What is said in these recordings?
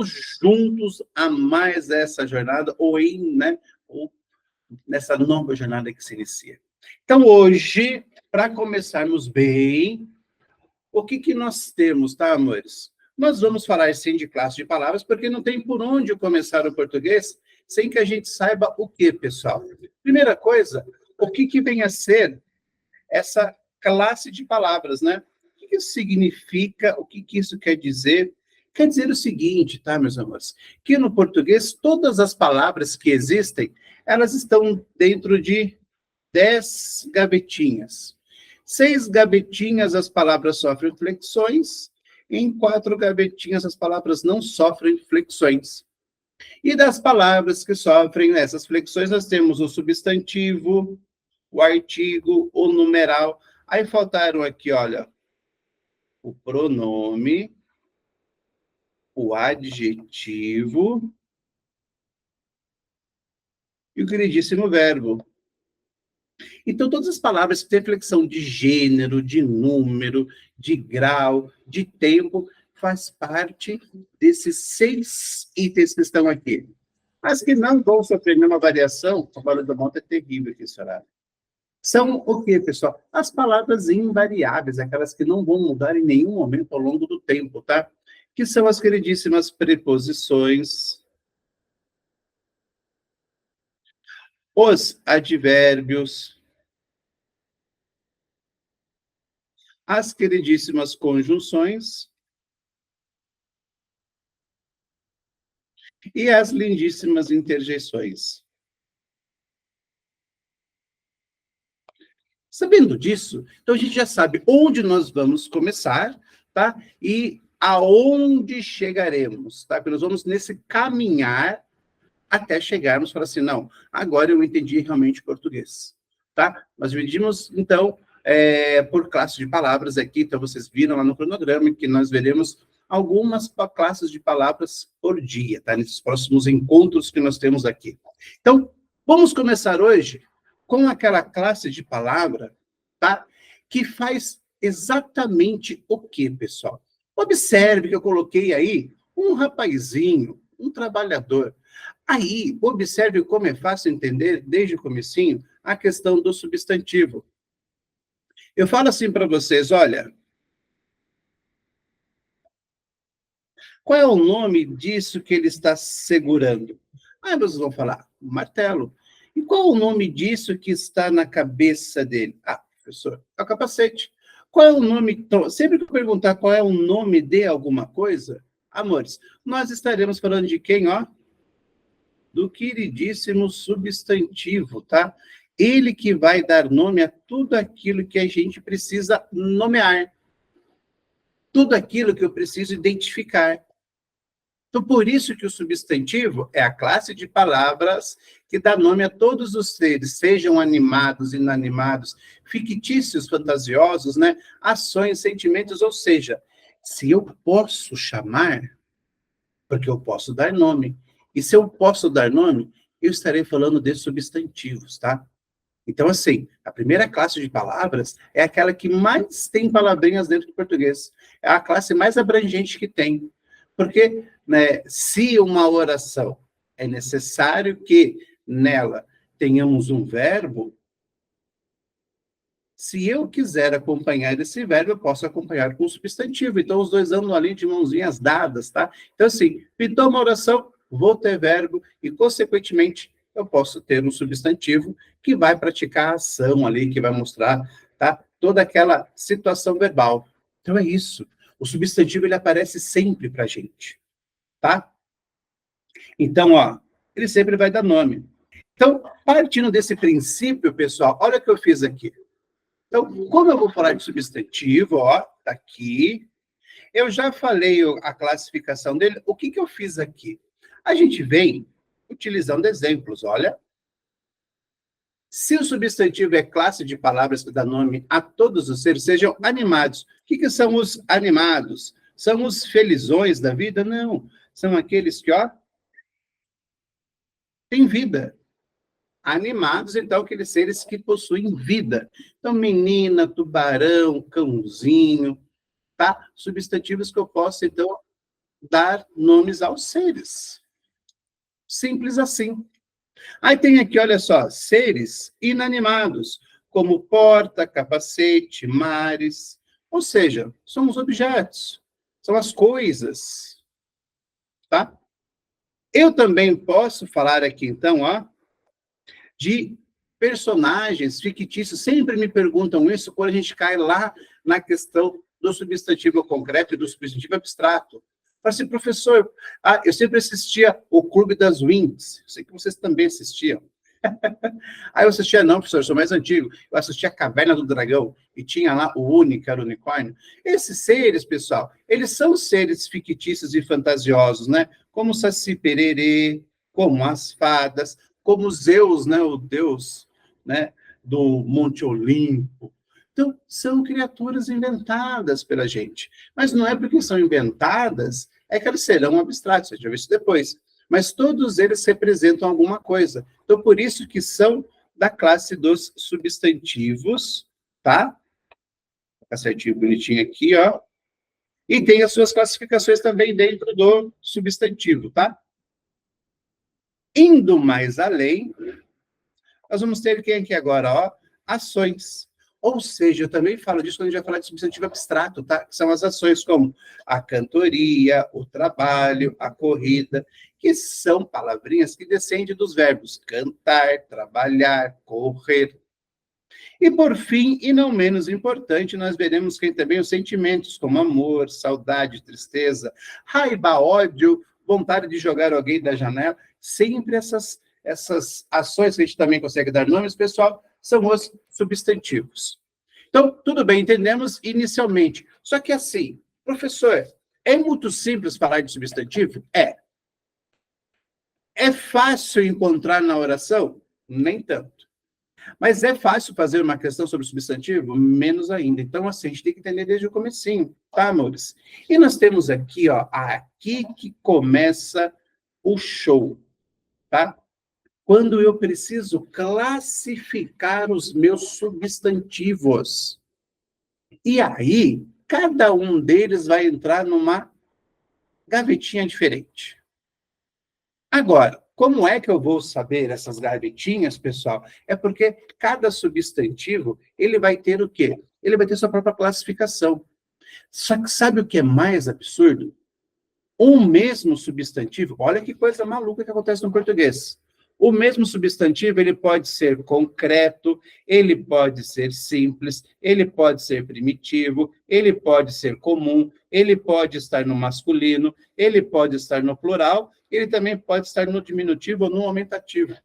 Vamos juntos a mais essa jornada, ou nessa nova jornada que se inicia. Então, hoje, para começarmos bem, o que nós temos, tá, amores? Nós vamos falar, sim, de classe de palavras, porque não tem por onde começar o português sem que a gente saiba o que, pessoal? Primeira coisa, o que vem a ser essa classe de palavras, né? O que isso significa? O que isso quer dizer? Quer dizer o seguinte, tá, meus amores? Que no português, todas as palavras que existem, elas estão dentro de 10 gavetinhas. 6 gavetinhas as palavras sofrem flexões, em 4 gavetinhas as palavras não sofrem flexões. E das palavras que sofrem essas flexões, nós temos o substantivo, o artigo, o numeral. Aí faltaram aqui, olha, o pronome, o adjetivo e o queridíssimo verbo. Então, todas as palavras que têm flexão de gênero, de número, de grau, de tempo, faz parte desses 6 itens que estão aqui. As que não vão sofrer nenhuma variação, o valor da monta é terrível aqui, senhora. São o quê, pessoal? As palavras invariáveis, aquelas que não vão mudar em nenhum momento ao longo do tempo, tá? Que são as queridíssimas preposições, os advérbios, as queridíssimas conjunções e as lindíssimas interjeições. Sabendo disso, então a gente já sabe onde nós vamos começar, tá? E aonde chegaremos, tá? Porque nós vamos nesse caminhar até chegarmos para assim, não, agora eu entendi realmente português, tá? Nós dividimos, então, por classe de palavras aqui, então vocês viram lá no cronograma que nós veremos algumas classes de palavras por dia, tá? Nesses próximos encontros que nós temos aqui. Então, vamos começar hoje com aquela classe de palavra, tá? Que faz exatamente o quê, pessoal? Observe que eu coloquei aí um rapazinho, um trabalhador. Aí, observe como é fácil entender, desde o comecinho, a questão do substantivo. Eu falo assim para vocês, olha, qual é o nome disso que ele está segurando? Aí vocês vão falar, martelo. E qual é o nome disso que está na cabeça dele? Ah, professor, é o capacete. Qual é o nome? Então, sempre que eu perguntar qual é o nome de alguma coisa, amores, nós estaremos falando de quem, ó? Do queridíssimo substantivo, tá? Ele que vai dar nome a tudo aquilo que a gente precisa nomear. Tudo aquilo que eu preciso identificar. Então, por isso que o substantivo é a classe de palavras que dá nome a todos os seres, sejam animados, inanimados, fictícios, fantasiosos, né? Ações, sentimentos, ou seja, se eu posso chamar, porque eu posso dar nome. E se eu posso dar nome, eu estarei falando de substantivos, tá? Então, assim, a primeira classe de palavras é aquela que mais tem palavrinhas dentro do português. É a classe mais abrangente que tem. Porque, né, se uma oração é necessário que nela tenhamos um verbo, se eu quiser acompanhar esse verbo, eu posso acompanhar com o substantivo. Então, os dois andam ali de mãozinhas dadas, tá? Então, assim, pintou uma oração, vou ter verbo e, consequentemente, eu posso ter um substantivo que vai praticar a ação ali, que vai mostrar, tá? Toda aquela situação verbal. Então, é isso. O substantivo, ele aparece sempre para a gente, tá? Então, ó, ele sempre vai dar nome. Então, partindo desse princípio, pessoal, olha o que eu fiz aqui. Então, como eu vou falar de substantivo, ó, tá aqui. Eu já falei a classificação dele. O que eu fiz aqui? A gente vem utilizando exemplos, olha. Se o substantivo é classe de palavras que dá nome a todos os seres, sejam animados. O que são os animados? São os felizões da vida? Não. São aqueles que, ó, têm vida. Animados, então, aqueles seres que possuem vida. Então, menina, tubarão, cãozinho, tá? Substantivos que eu posso, então, dar nomes aos seres. Simples assim. Aí tem aqui, olha só, seres inanimados, como porta, capacete, mares. Ou seja, são os objetos, são as coisas, tá? Eu também posso falar aqui, então, ó, de personagens fictícios. Sempre me perguntam isso quando a gente cai lá na questão do substantivo concreto e do substantivo abstrato. Fala assim, professor, eu sempre assistia o Clube das Winx. Sei que vocês também assistiam. Aí eu assistia, não, professor, eu sou mais antigo. Eu assistia a Caverna do Dragão e tinha lá o Uni, que era o unicórnio. Esses seres, pessoal, eles são seres fictícios e fantasiosos, né? Como o Saci Pererê, como as fadas, como Zeus, né? O deus, né? Do Monte Olimpo. Então, são criaturas inventadas pela gente. Mas não é porque são inventadas é que elas serão abstratas. A gente vai ver isso depois. Mas todos eles representam alguma coisa. Então, por isso que são da classe dos substantivos, tá? Tá certinho, bonitinho aqui, ó. E tem as suas classificações também dentro do substantivo, tá? Indo mais além, nós vamos ter quem aqui agora, ó? Ações. Ou seja, eu também falo disso quando a gente vai falar de substantivo abstrato, tá? Que são as ações como a cantoria, o trabalho, a corrida, que são palavrinhas que descendem dos verbos cantar, trabalhar, correr. E por fim, e não menos importante, nós veremos que também os sentimentos como amor, saudade, tristeza, raiva, ódio, vontade de jogar alguém da janela, sempre essas ações que a gente também consegue dar nomes, pessoal, são os substantivos. Então, tudo bem, entendemos inicialmente. Só que assim, professor, é muito simples falar de substantivo? É. É fácil encontrar na oração? Nem tanto. Mas é fácil fazer uma questão sobre substantivo? Menos ainda. Então, assim, a gente tem que entender desde o comecinho, tá, amores? E nós temos aqui, ó, aqui que começa o show, tá? Quando eu preciso classificar os meus substantivos. E aí, cada um deles vai entrar numa gavetinha diferente. Agora, como é que eu vou saber essas gavetinhas, pessoal? É porque cada substantivo, ele vai ter o quê? Ele vai ter sua própria classificação. Só que sabe o que é mais absurdo? Um mesmo substantivo, olha que coisa maluca que acontece no português. O mesmo substantivo, ele pode ser concreto, ele pode ser simples, ele pode ser primitivo, ele pode ser comum, ele pode estar no masculino, ele pode estar no plural, ele também pode estar no diminutivo ou no aumentativo.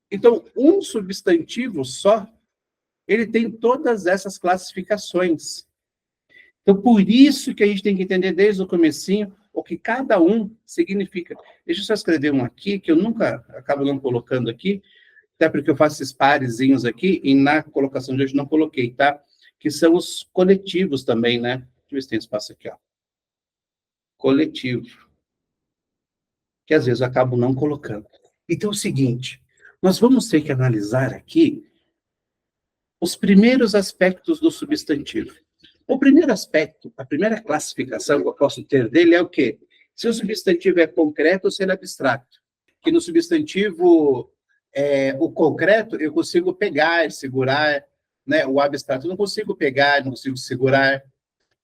Então, um substantivo só, ele tem todas essas classificações. Então, por isso que a gente tem que entender desde o comecinho o que cada um significa. Deixa eu só escrever um aqui, que eu nunca acabo não colocando aqui, até porque eu faço esses parezinhos aqui, e na colocação de hoje não coloquei, tá? Que são os coletivos também, né? Deixa eu ver se tem espaço aqui, ó. Coletivo. Que às vezes eu acabo não colocando. Então é o seguinte, nós vamos ter que analisar aqui os primeiros aspectos do substantivo. O primeiro aspecto, a primeira classificação que eu posso ter dele é o quê? Se o substantivo é concreto ou se ele é abstrato. Que no substantivo, o concreto, eu consigo pegar, segurar, né? O abstrato eu não consigo pegar, não consigo segurar.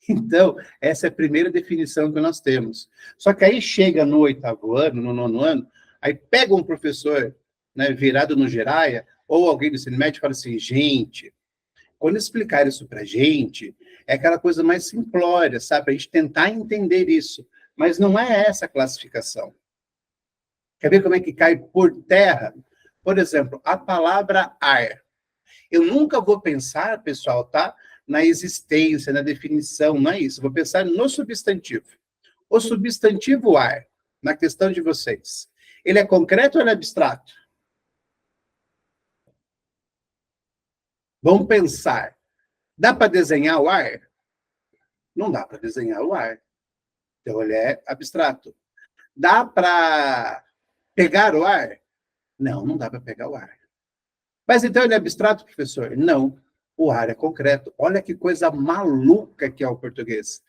Então, essa é a primeira definição que nós temos. Só que aí chega no 8º ano, no 9º ano, aí pega um professor, né, virado no Geraia, ou alguém do ensino médio e fala assim, gente, quando explicar isso para a gente, é aquela coisa mais simplória, sabe? Para a gente tentar entender isso. Mas não é essa a classificação. Quer ver como é que cai por terra? Por exemplo, a palavra ar. Eu nunca vou pensar, pessoal, tá? Na existência, na definição, não é isso. Vou pensar no substantivo. O substantivo ar, na questão de vocês, ele é concreto ou ele é abstrato? Vamos pensar. Dá para desenhar o ar? Não dá para desenhar o ar. Então, ele é abstrato. Dá para pegar o ar? Não, não dá para pegar o ar. Mas então ele é abstrato, professor? Não. O ar é concreto. Olha que coisa maluca que é o português.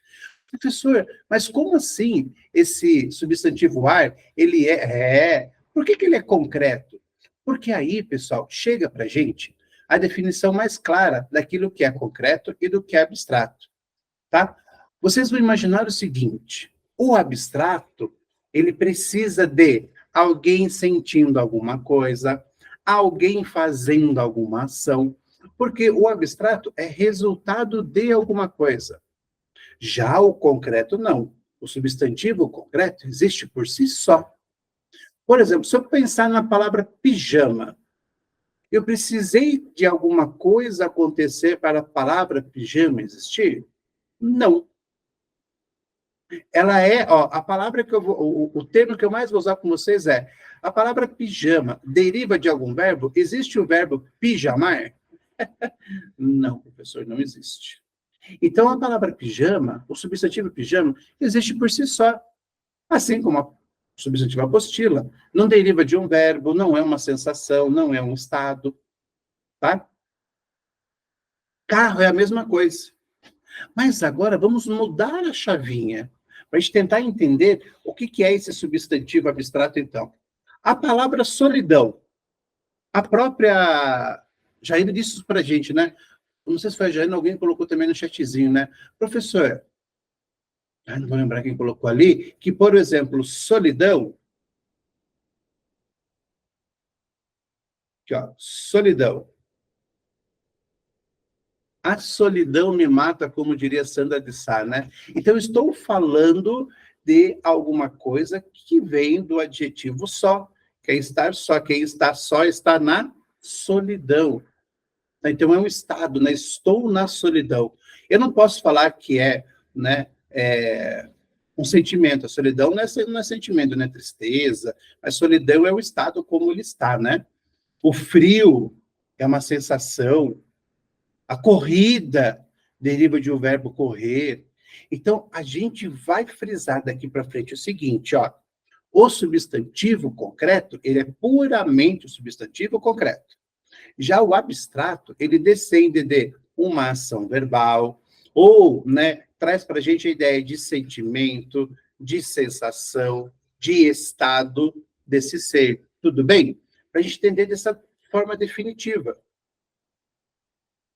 Professor, mas como assim esse substantivo ar, ele por que ele é concreto? Porque aí, pessoal, chega para a gente a definição mais clara daquilo que é concreto e do que é abstrato, tá? Vocês vão imaginar o seguinte, o abstrato, ele precisa de alguém sentindo alguma coisa, alguém fazendo alguma ação, porque o abstrato é resultado de alguma coisa. Já o concreto, não. O substantivo concreto existe por si só. Por exemplo, se eu pensar na palavra pijama, eu precisei de alguma coisa acontecer para a palavra pijama existir? Não. Ela a palavra que eu vou, o termo que eu mais vou usar com vocês é, a palavra pijama deriva de algum verbo? Existe o verbo pijamar? Não, professor, não existe. Então, a palavra pijama, o substantivo pijama, existe por si só. Assim como a substantivo apostila, não deriva de um verbo, não é uma sensação, não é um estado, tá? Carro é a mesma coisa. Mas agora vamos mudar a chavinha, para a gente tentar entender o que é esse substantivo abstrato, então. A palavra solidão. A própria Jair disse isso para a gente, né? Não sei se foi a Jair, alguém colocou também no chatzinho, né? Professor, não vou lembrar quem colocou ali, que, por exemplo, solidão, aqui, ó, solidão. A solidão me mata, como diria Sandra de Sá, né? Então, estou falando de alguma coisa que vem do adjetivo só. Quem está só, quem está só está na solidão. Então, é um estado, né? Estou na solidão. Eu não posso falar que né, um sentimento. A solidão não é sentimento, não é tristeza. A solidão é o estado como ele está, né? O frio é uma sensação. A corrida deriva de um verbo correr. Então, a gente vai frisar daqui para frente o seguinte, ó. O substantivo concreto, ele é puramente o substantivo concreto. Já o abstrato, ele descende de uma ação verbal, ou, né, traz para a gente a ideia de sentimento, de sensação, de estado desse ser. Tudo bem? Para a gente entender dessa forma definitiva.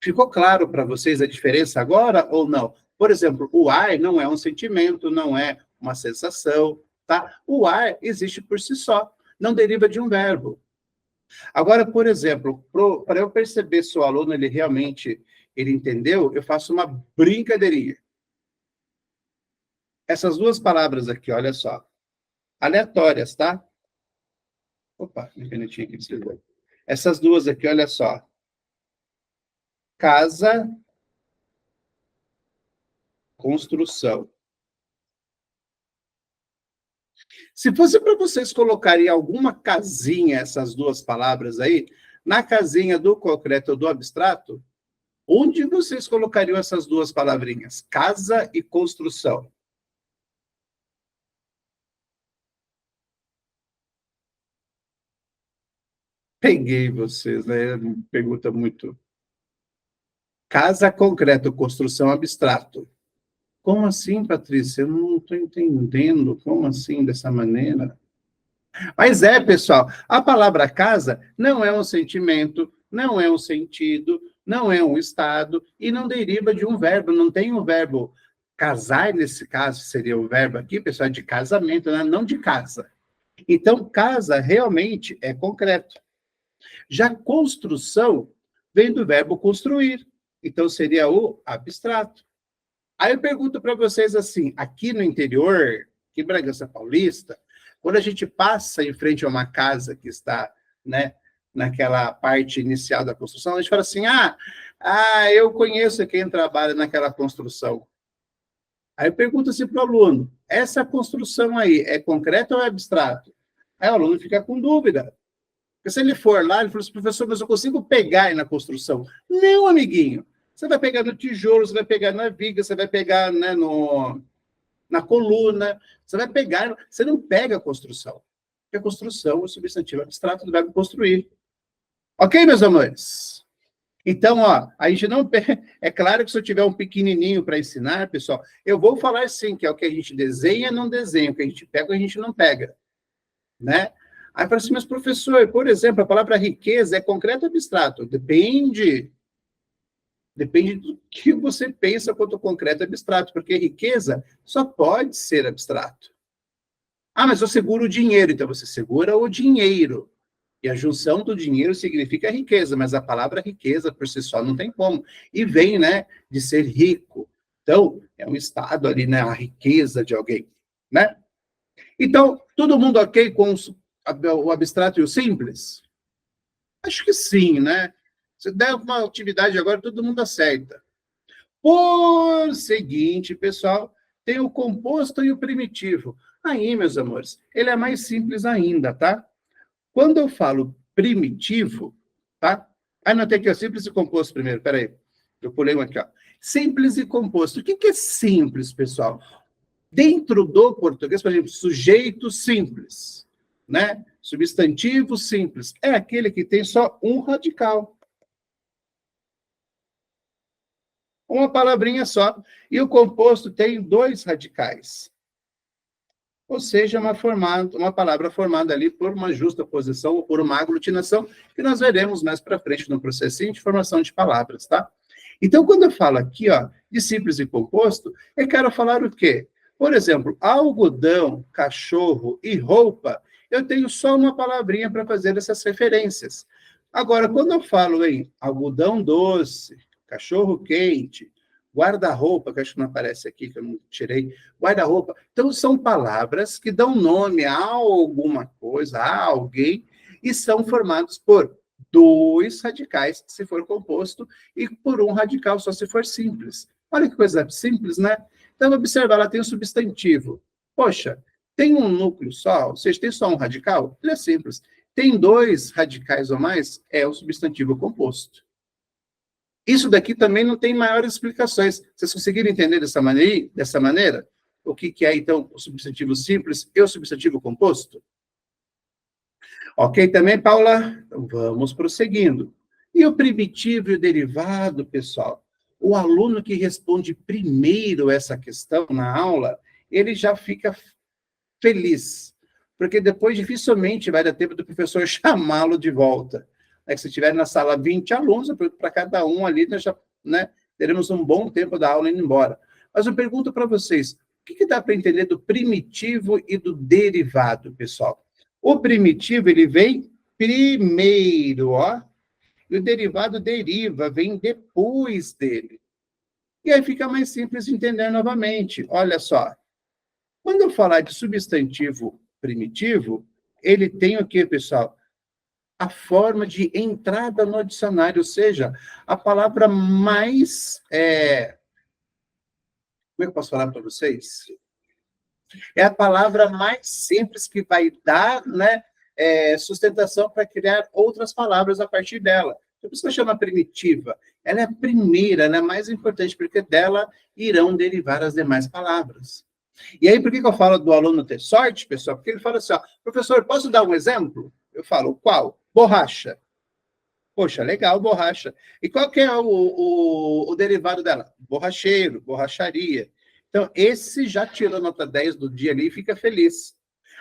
Ficou claro para vocês a diferença agora ou não? Por exemplo, o ar não é um sentimento, não é uma sensação, tá? O ar existe por si só, não deriva de um verbo. Agora, por exemplo, para eu perceber se o aluno ele realmente ele entendeu, eu faço uma brincadeirinha. Essas duas palavras aqui, olha só, aleatórias, tá? Opa, minha canetinha aqui desligou. Essas duas aqui, olha só. Casa, construção. Se fosse para vocês colocarem alguma casinha essas duas palavras aí, na casinha do concreto ou do abstrato, onde vocês colocariam essas duas palavrinhas? Casa e construção. Peguei vocês, né? Pergunta muito. Casa, concreto, construção, abstrato. Como assim, Patrícia? Eu não estou entendendo. Como assim, dessa maneira? Mas pessoal, a palavra casa não é um sentimento, não é um sentido, não é um estado e não deriva de um verbo, não tem um verbo. Casar, nesse caso, seria o verbo aqui, pessoal, de casamento, né? Não de casa. Então, casa realmente é concreto. Já construção vem do verbo construir. Então, seria o abstrato. Aí eu pergunto para vocês assim, aqui no interior, aqui em Bragança Paulista, quando a gente passa em frente a uma casa que está, né, naquela parte inicial da construção, a gente fala assim, eu conheço quem trabalha naquela construção. Aí eu pergunto assim para o aluno, essa construção aí é concreta ou é abstrato? Aí o aluno fica com dúvida. Porque se ele for lá, ele fala assim, professor, mas eu consigo pegar aí na construção. Não, amiguinho. Você vai pegar no tijolo, você vai pegar na viga, você vai pegar, né, na coluna, você vai pegar, você não pega a construção. Porque a construção é o substantivo abstrato do verbo construir. Ok, meus amores? Então, ó, a gente não... É claro que se eu tiver um pequenininho para ensinar, pessoal, eu vou falar sim, que é o que a gente desenha, não desenha, o que a gente pega, a gente não pega, né? Aí fala assim, mas professor, por exemplo, a palavra riqueza é concreto ou abstrato? Depende. Depende do que você pensa quanto concreto e abstrato, porque riqueza só pode ser abstrato. Ah, mas eu seguro o dinheiro, então você segura o dinheiro. E a junção do dinheiro significa riqueza, mas a palavra riqueza por si só não tem como. E vem, né, de ser rico. Então, é um estado ali, né, a riqueza de alguém, né? Então, todo mundo ok com o abstrato e o simples? Acho que sim, né? Se der uma atividade agora, todo mundo acerta. Por seguinte, pessoal, tem o composto e o primitivo. Aí, meus amores, ele é mais simples ainda, tá? Quando eu falo primitivo, tá? Ah, não, tem aqui, ó, simples e composto primeiro, peraí. Eu pulei um aqui, ó. Simples e composto. O que é simples, pessoal? Dentro do português, por exemplo, sujeito simples, né? Substantivo simples. É aquele que tem só um radical. Uma palavrinha só. E o composto tem dois radicais. Ou seja, uma palavra formada ali por uma justa posição ou por uma aglutinação, que nós veremos mais para frente no processinho de formação de palavras, tá? Então, quando eu falo aqui, ó, de simples e composto, eu quero falar o quê? Por exemplo, algodão, cachorro e roupa, eu tenho só uma palavrinha para fazer essas referências. Agora, quando eu falo em algodão doce, cachorro quente, guarda-roupa, que acho que não aparece aqui, que eu não tirei, guarda-roupa. Então, são palavras que dão nome a alguma coisa, a alguém, e são formados por dois radicais, se for composto, e por um radical só se for simples. Olha que coisa simples, né? Então, observa, ela tem um substantivo. Poxa, tem um núcleo só, ou seja, tem só um radical? Ele é simples. Tem dois radicais ou mais? É o substantivo composto. Isso daqui também não tem maiores explicações. Vocês conseguiram entender dessa maneira? O que é, então, o substantivo simples e o substantivo composto? Ok também, Paula? Então, vamos prosseguindo. E o primitivo e o derivado, pessoal? O aluno que responde primeiro essa questão na aula, ele já fica feliz, porque depois dificilmente vai dar tempo do professor chamá-lo de volta. É que se tiver na sala 20 alunos, para cada um ali, nós já, né, teremos um bom tempo da aula indo embora. Mas eu pergunto para vocês, o que dá para entender do primitivo e do derivado, pessoal? O primitivo, ele vem primeiro, ó, e o derivado deriva, vem depois dele. E aí fica mais simples de entender novamente. Olha só, quando eu falar de substantivo primitivo, ele tem o quê, pessoal? A forma de entrada no dicionário, ou seja, a palavra mais... como é que eu posso falar para vocês? É a palavra mais simples que vai dar, né, sustentação para criar outras palavras a partir dela. Por isso que eu chamo primitiva. Ela é a primeira, ela é a mais importante, porque dela irão derivar as demais palavras. E aí, por que eu falo do aluno ter sorte, pessoal? Porque ele fala assim, ó, professor, posso dar um exemplo? Eu falo, qual? Borracha. Poxa, legal, borracha. E qual que é o derivado dela? Borracheiro, borracharia. Então, esse já tirou nota 10 do dia ali e fica feliz.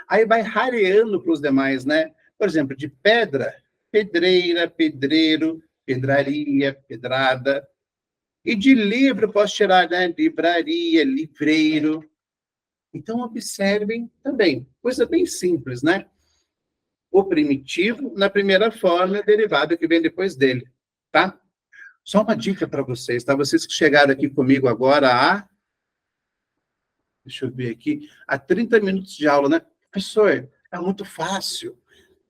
Aí vai rareando para os demais, né? Por exemplo, de pedra, pedreira, pedreiro, pedraria, pedrada. E de livro, posso tirar, né? Livraria, livreiro. Então, observem também, coisa bem simples, né? O primitivo, na primeira forma, é o derivado que vem depois dele, tá? Só uma dica para vocês, tá? Vocês que chegaram aqui comigo agora deixa eu ver aqui, há 30 minutos de aula, né? Professor, é muito fácil.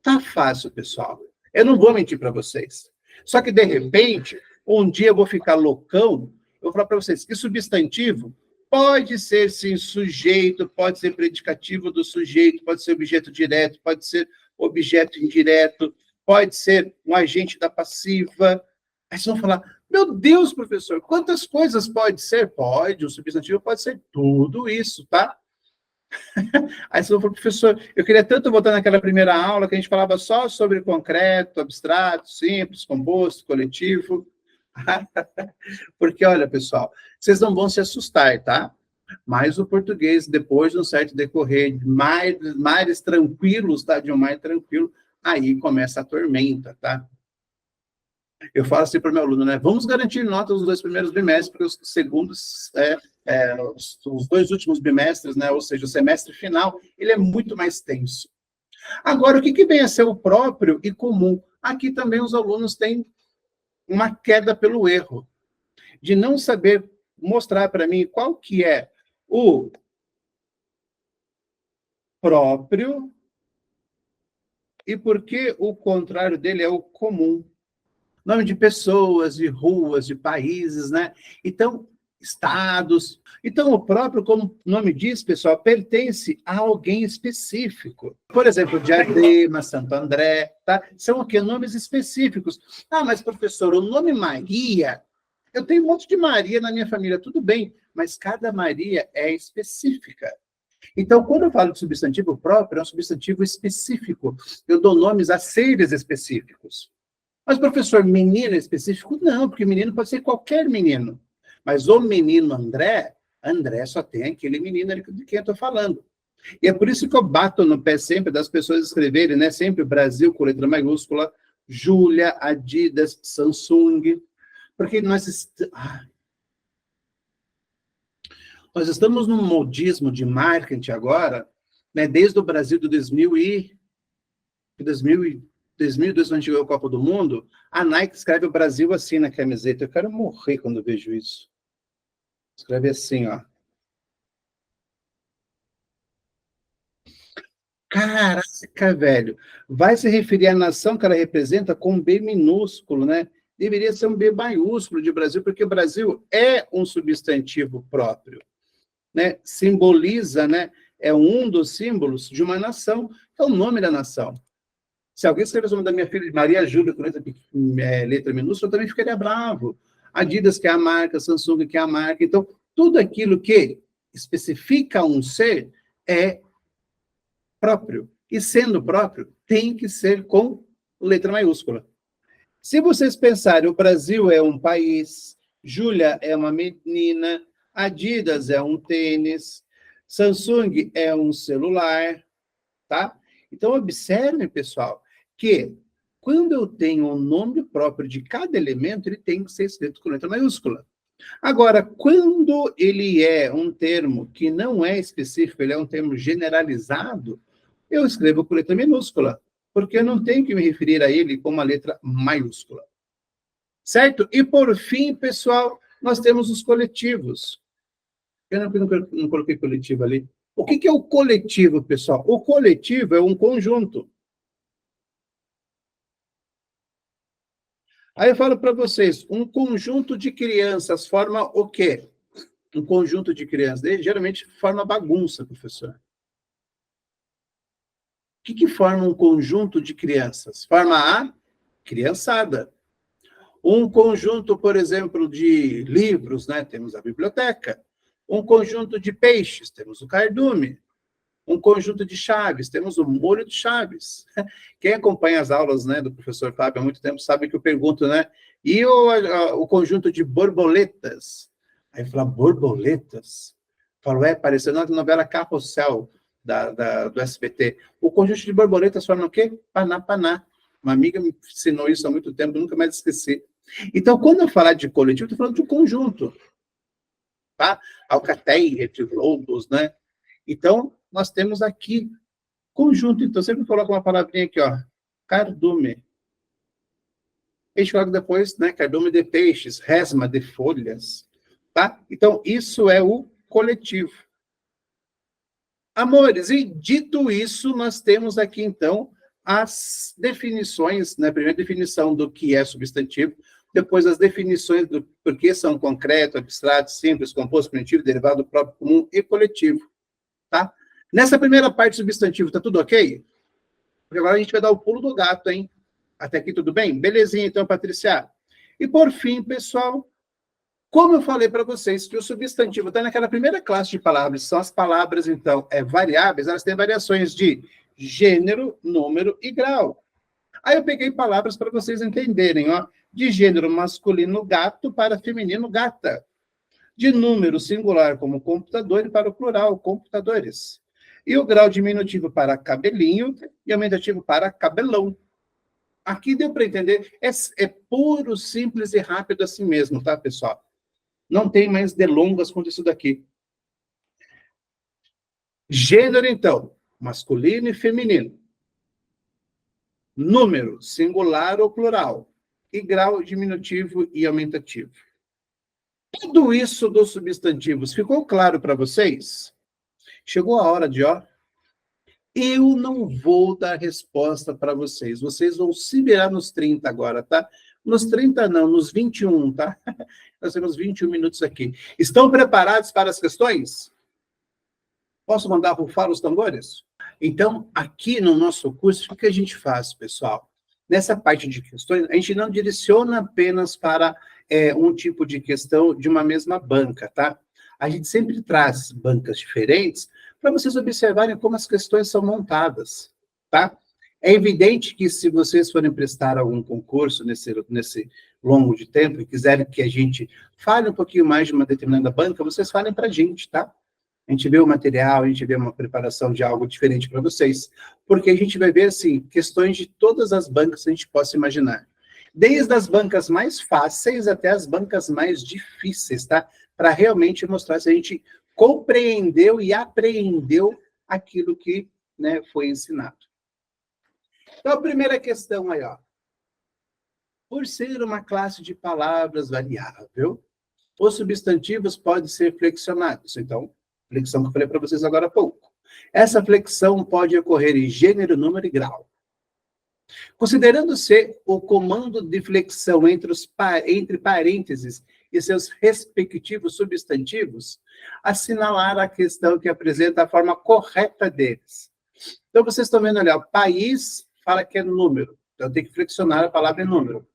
Tá fácil, pessoal. Eu não vou mentir para vocês. Só que, de repente, um dia eu vou ficar loucão, eu vou falar para vocês que substantivo pode ser, sim, sujeito, pode ser predicativo do sujeito, pode ser objeto direto, pode ser objeto indireto, pode ser um agente da passiva. Aí vocês vão falar, meu Deus, professor, quantas coisas pode ser? Pode, o substantivo pode ser tudo isso, tá? Aí você falou, professor, eu queria tanto voltar naquela primeira aula que a gente falava só sobre concreto, abstrato, simples, composto, coletivo. Porque, olha, pessoal, vocês não vão se assustar, tá? Mas o português, depois de um certo decorrer de mares tranquilos, tá? De um mar tranquilo, aí começa a tormenta, tá? Eu falo assim para o meu aluno, né? Vamos garantir notas nos 2 primeiros bimestres, porque os segundos, os 2 últimos bimestres, né? Ou seja, o semestre final, ele é muito mais tenso. Agora, o que vem a ser o próprio e comum? Aqui também os alunos têm uma queda pelo erro, de não saber mostrar para mim qual que é o próprio e por que o contrário dele é o comum. Nome de pessoas, de ruas, de países, né? Então, estados. Então, o próprio, como o nome diz, pessoal, pertence a alguém específico. Por exemplo, Diadema, Santo André, tá? São aqui nomes específicos. Ah, mas, professor, o nome Maria, eu tenho um monte de Maria na minha família, tudo bem, mas cada Maria é específica. Então, quando eu falo de substantivo próprio, é um substantivo específico. Eu dou nomes a seres específicos. Mas, professor, menino específico? Não, porque menino pode ser qualquer menino. Mas o menino André, André só tem aquele menino ali de quem eu estou falando. E é por isso que eu bato no pé sempre das pessoas escreverem, né? Sempre Brasil com letra maiúscula, Júlia, Adidas, Samsung, porque nós estamos num modismo de marketing agora, né? Desde o Brasil de 2002, quando a gente ganhou a Copa do Mundo, a Nike escreve o Brasil assim na camiseta. Eu quero morrer quando eu vejo isso. Escreve assim, ó. Caraca, velho. Vai se referir à nação que ela representa com um B minúsculo, né? Deveria ser um B maiúsculo de Brasil, porque o Brasil é um substantivo próprio, né? Simboliza, né? É um dos símbolos de uma nação, é o nome da nação. Se alguém escrevesse o nome da minha filha de Maria Júlia com letra minúscula, eu também ficaria bravo. Adidas, que é a marca, Samsung, que é a marca. Então, tudo aquilo que especifica um ser é próprio. E sendo próprio, tem que ser com letra maiúscula. Se vocês pensarem, o Brasil é um país, Júlia é uma menina, Adidas é um tênis, Samsung é um celular, tá? Então, observem, pessoal, que quando eu tenho o nome próprio de cada elemento, ele tem que ser escrito com letra maiúscula. Agora, quando ele é um termo que não é específico, ele é um termo generalizado, eu escrevo com letra minúscula, porque eu não tenho que me referir a ele com uma letra maiúscula. Certo? E, por fim, pessoal, nós temos os coletivos. Eu não coloquei coletivo ali. O que é o coletivo, pessoal? O coletivo é um conjunto. Aí eu falo para vocês, um conjunto de crianças forma o quê? Um conjunto de crianças, geralmente forma bagunça, professor. O que forma um conjunto de crianças? Forma a criançada. Um conjunto, por exemplo, de livros, né? Temos a biblioteca. Um conjunto de peixes, temos o cardume. Um conjunto de chaves, temos o molho de chaves. Quem acompanha as aulas, né, do professor Fábio há muito tempo sabe que eu pergunto, né? E o conjunto de borboletas? Aí fala, borboletas? Falo, parecendo na novela Carrossel do SBT. O conjunto de borboletas forma o quê? Paná, paná. Uma amiga me ensinou isso há muito tempo, nunca mais esqueci. Então, quando eu falar de coletivo, eu estou falando de um conjunto. Tá? Alcateia, de lobos, né? Então, nós temos aqui conjunto. Então, sempre coloca uma palavrinha aqui, ó. Cardume. A gente coloca depois, né? Cardume de peixes, resma de folhas. Tá? Então, isso é o coletivo. Amores, e dito isso, nós temos aqui, então, as definições, né? Primeira definição do que é substantivo, depois as definições do porquê são concreto, abstrato, simples, composto, primitivo, derivado, próprio, comum e coletivo. Tá? Nessa primeira parte substantivo, tá tudo ok? Porque agora a gente vai dar o pulo do gato, hein? Até aqui tudo bem? Belezinha, então, Patrícia. E por fim, pessoal, como eu falei para vocês que o substantivo está naquela primeira classe de palavras, são as palavras, então, variáveis, elas têm variações de gênero, número e grau. Aí eu peguei palavras para vocês entenderem, ó. De gênero masculino, gato, para feminino, gata. De número singular como computador e para o plural, computadores. E o grau diminutivo para cabelinho e aumentativo para cabelão. Aqui deu para entender, é puro, simples e rápido assim mesmo, tá, pessoal? Não tem mais delongas com isso daqui. Gênero, então, masculino e feminino. Número, singular ou plural. E grau diminutivo e aumentativo. Tudo isso dos substantivos ficou claro para vocês? Chegou a hora de, ó, eu não vou dar resposta para vocês. Vocês vão se virar nos 30 agora, tá? Nos 30 não, nos 21, tá? Nós temos 21 minutos aqui. Estão preparados para as questões? Posso mandar rufar os tambores? Então, aqui no nosso curso, o que a gente faz, pessoal? Nessa parte de questões, a gente não direciona apenas para um tipo de questão de uma mesma banca, tá? A gente sempre traz bancas diferentes para vocês observarem como as questões são montadas, tá? É evidente que se vocês forem prestar algum concurso nesse longo de tempo e quiserem que a gente fale um pouquinho mais de uma determinada banca, vocês falem para a gente, tá? A gente vê o material, a gente vê uma preparação de algo diferente para vocês, porque a gente vai ver, assim, questões de todas as bancas que a gente possa imaginar. Desde as bancas mais fáceis até as bancas mais difíceis, tá? Para realmente mostrar se a gente compreendeu e apreendeu aquilo que, né, foi ensinado. Então, a primeira questão aí, ó. Por ser uma classe de palavras variável, os substantivos podem ser flexionados. Então, flexão que eu falei para vocês agora há pouco. Essa flexão pode ocorrer em gênero, número e grau. Considerando-se o comando de flexão entre parênteses e seus respectivos substantivos, assinalar a questão que apresenta a forma correta deles. Então, vocês estão vendo ali, ó, país fala que é número. Então, tem que flexionar a palavra em número.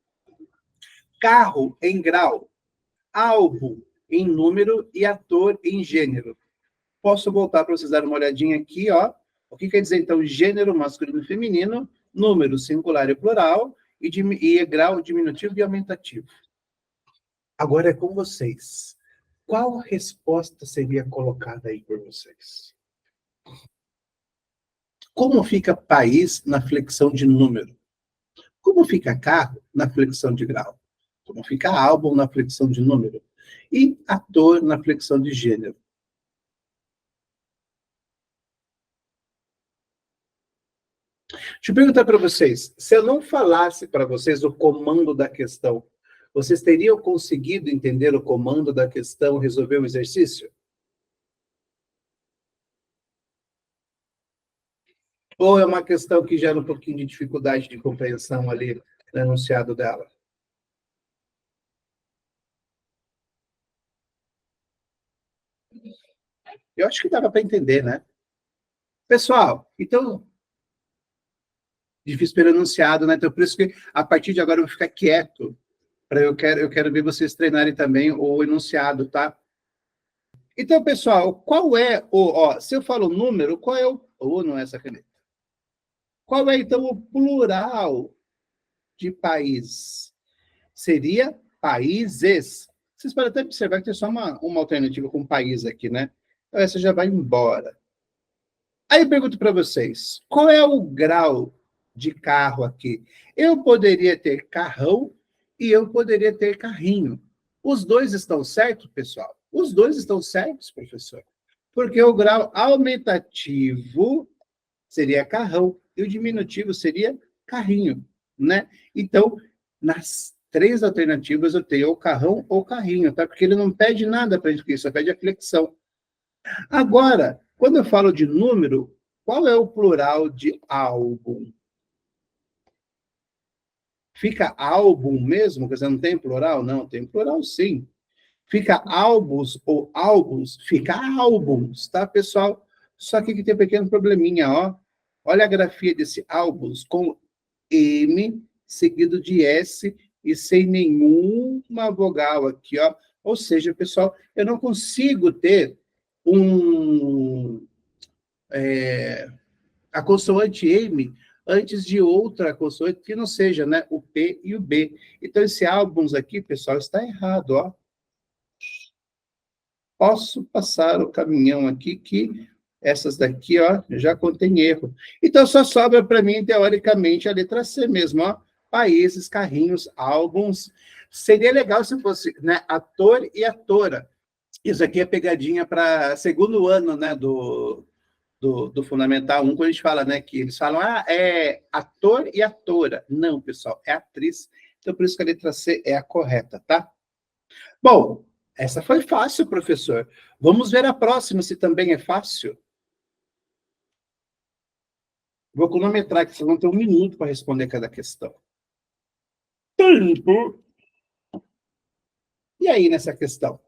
Carro em grau. Álbum em número e ator em gênero. Posso voltar para vocês darem uma olhadinha aqui, ó. O que quer dizer, então, gênero masculino e feminino, número singular e plural, e grau diminutivo e aumentativo. Agora é com vocês. Qual resposta seria colocada aí por vocês? Como fica país na flexão de número? Como fica carro na flexão de grau? Como fica álbum na flexão de número? E ator na flexão de gênero? Deixa eu perguntar para vocês, se eu não falasse para vocês o comando da questão, vocês teriam conseguido entender o comando da questão, resolver o exercício? Ou é uma questão que gera um pouquinho de dificuldade de compreensão ali no enunciado dela? Eu acho que dava para entender, né? Pessoal, então, difícil pelo enunciado, né? Então, por isso que a partir de agora eu vou ficar quieto, eu quero ver vocês treinarem também o enunciado, tá? Então, pessoal, qual é ó, se eu falo número, qual é não é essa caneta. Qual é, então, o plural de país? Seria países. Vocês podem até observar que tem só uma alternativa com país aqui, né? Então, essa já vai embora. Aí eu pergunto para vocês, qual é o grau de carro aqui? Eu poderia ter carrão e eu poderia ter carrinho. Os dois estão certos, pessoal? Os dois estão certos, professor? Porque o grau aumentativo seria carrão e o diminutivo seria carrinho, né? Então, nas três alternativas eu tenho ou carrão ou carrinho, tá? Porque ele não pede nada para gente, só pede a flexão. Agora, quando eu falo de número, qual é o plural de álbum? Fica álbum mesmo? Quer dizer, não tem plural? Não, tem plural sim. Fica álbuns ou álbuns? Fica álbuns, tá, pessoal? Só que aqui tem um pequeno probleminha, ó. Olha a grafia desse álbuns com M seguido de S e sem nenhuma vogal aqui, ó. Ou seja, pessoal, eu não consigo ter a consoante M antes de outra consoante que não seja, né, o P e o B. Então, esse álbuns aqui, pessoal, está errado, ó. Posso passar o caminhão aqui que essas daqui, ó, já contém erro. Então, só sobra para mim, teoricamente, a letra C mesmo, ó. Países, carrinhos, álbuns. Seria legal se fosse, né, ator e atora. Isso aqui é pegadinha para segundo ano, né, do Fundamental 1, quando a gente fala, né, que eles falam, é ator e atora. Não, pessoal, é atriz. Então, por isso que a letra C é a correta, tá? Bom, essa foi fácil, professor. Vamos ver a próxima, se também é fácil. Vou cronometrar, que vocês vão ter 1 minuto para responder cada questão. Tempo! E aí, nessa questão?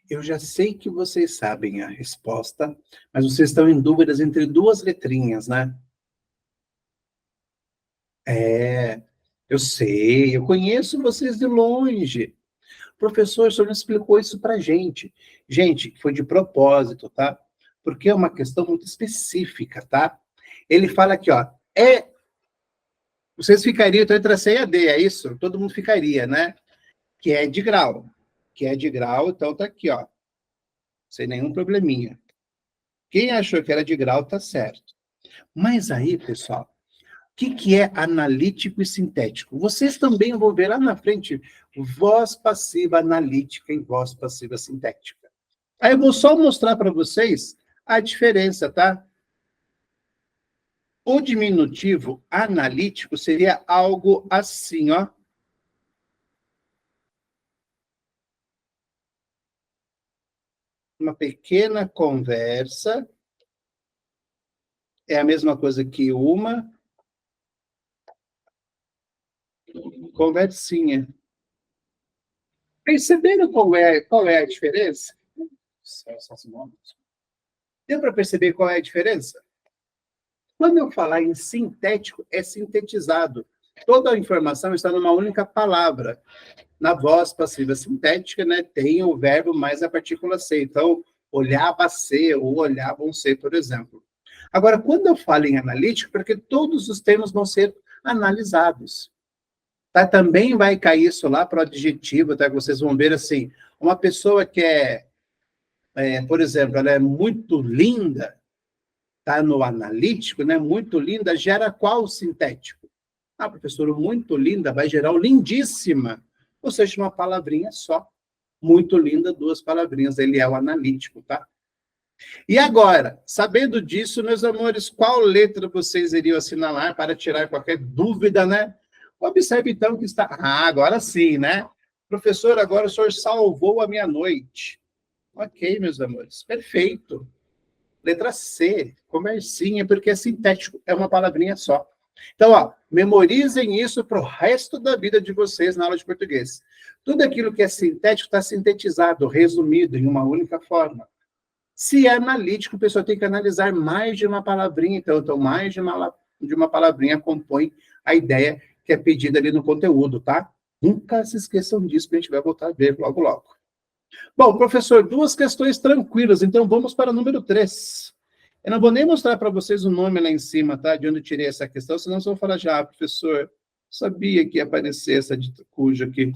Eu já sei que vocês sabem a resposta, mas vocês estão em dúvidas entre duas letrinhas, né? É, eu sei, eu conheço vocês de longe. Professor, o senhor não explicou isso para gente. Gente, foi de propósito, tá? Porque é uma questão muito específica, tá? Ele fala aqui, ó, vocês ficariam então entre a C e a D, é isso? Todo mundo ficaria, né? Que é de grau. Que é de grau, então tá aqui, ó, sem nenhum probleminha. Quem achou que era de grau, tá certo. Mas aí, pessoal, que é analítico e sintético? Vocês também vão ver lá na frente voz passiva analítica e voz passiva sintética. Aí eu vou só mostrar para vocês a diferença, tá? O diminutivo analítico seria algo assim, ó. Uma pequena conversa é a mesma coisa que uma conversinha. Perceberam qual é a diferença? Deu para perceber qual é a diferença? Quando eu falar em sintético, é sintetizado. Toda a informação está numa única palavra. Na voz passiva sintética, né, tem o verbo mais a partícula ser. Então, olhava ser ou olhavam ser, por exemplo. Agora, quando eu falo em analítico, porque todos os termos vão ser analisados. Tá? Também vai cair isso lá para o adjetivo, tá? Que vocês vão ver assim, uma pessoa que por exemplo, ela é muito linda, tá no analítico, né? Muito linda, gera qual sintético? Ah, professor, muito linda vai gerar o lindíssima, ou seja, uma palavrinha só. Muito linda, duas palavrinhas, ele é o analítico, tá? E agora, sabendo disso, meus amores, qual letra vocês iriam assinalar para tirar qualquer dúvida, né? Observe então que está. Ah, agora sim, né? Professor, agora o senhor salvou a minha noite. Ok, meus amores, perfeito. Letra C, comercinha, porque é sintético, é uma palavrinha só. Então, ó, memorizem isso para o resto da vida de vocês na aula de português. Tudo aquilo que é sintético está sintetizado, resumido em uma única forma. Se é analítico, o pessoal tem que analisar mais de uma palavrinha, então mais de uma palavrinha compõe a ideia que é pedida ali no conteúdo, tá? Nunca se esqueçam disso, que a gente vai voltar a ver logo, logo. Bom, professor, duas questões tranquilas, então vamos para o número 3. Eu não vou nem mostrar para vocês o nome lá em cima, tá? De onde eu tirei essa questão, senão vocês vão falar já, professor, sabia que ia aparecer essa de cujo aqui.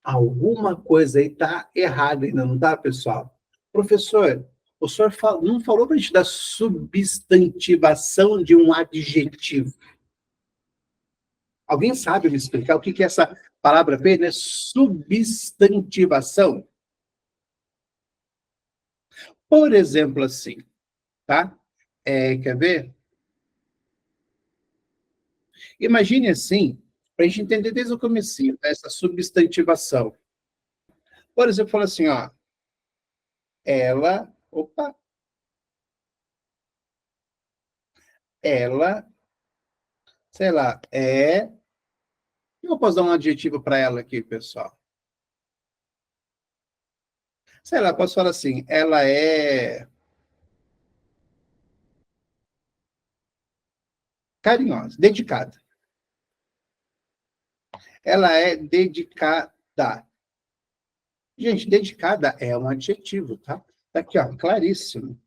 Alguma coisa aí está errada ainda, não está, pessoal? Professor, o senhor não falou para a gente da substantivação de um adjetivo. Alguém sabe me explicar o que é essa palavra feia, né? Substantivação. Por exemplo, assim, tá? Quer ver? Imagine assim, para a gente entender desde o comecinho, tá? Essa substantivação. Por exemplo, fala assim, ó, opa, ela, sei lá, eu posso dar um adjetivo para ela aqui, pessoal. Sei lá, posso falar assim, ela é carinhosa, dedicada. Ela é dedicada. Gente, dedicada é um adjetivo, tá? Tá aqui, ó, claríssimo.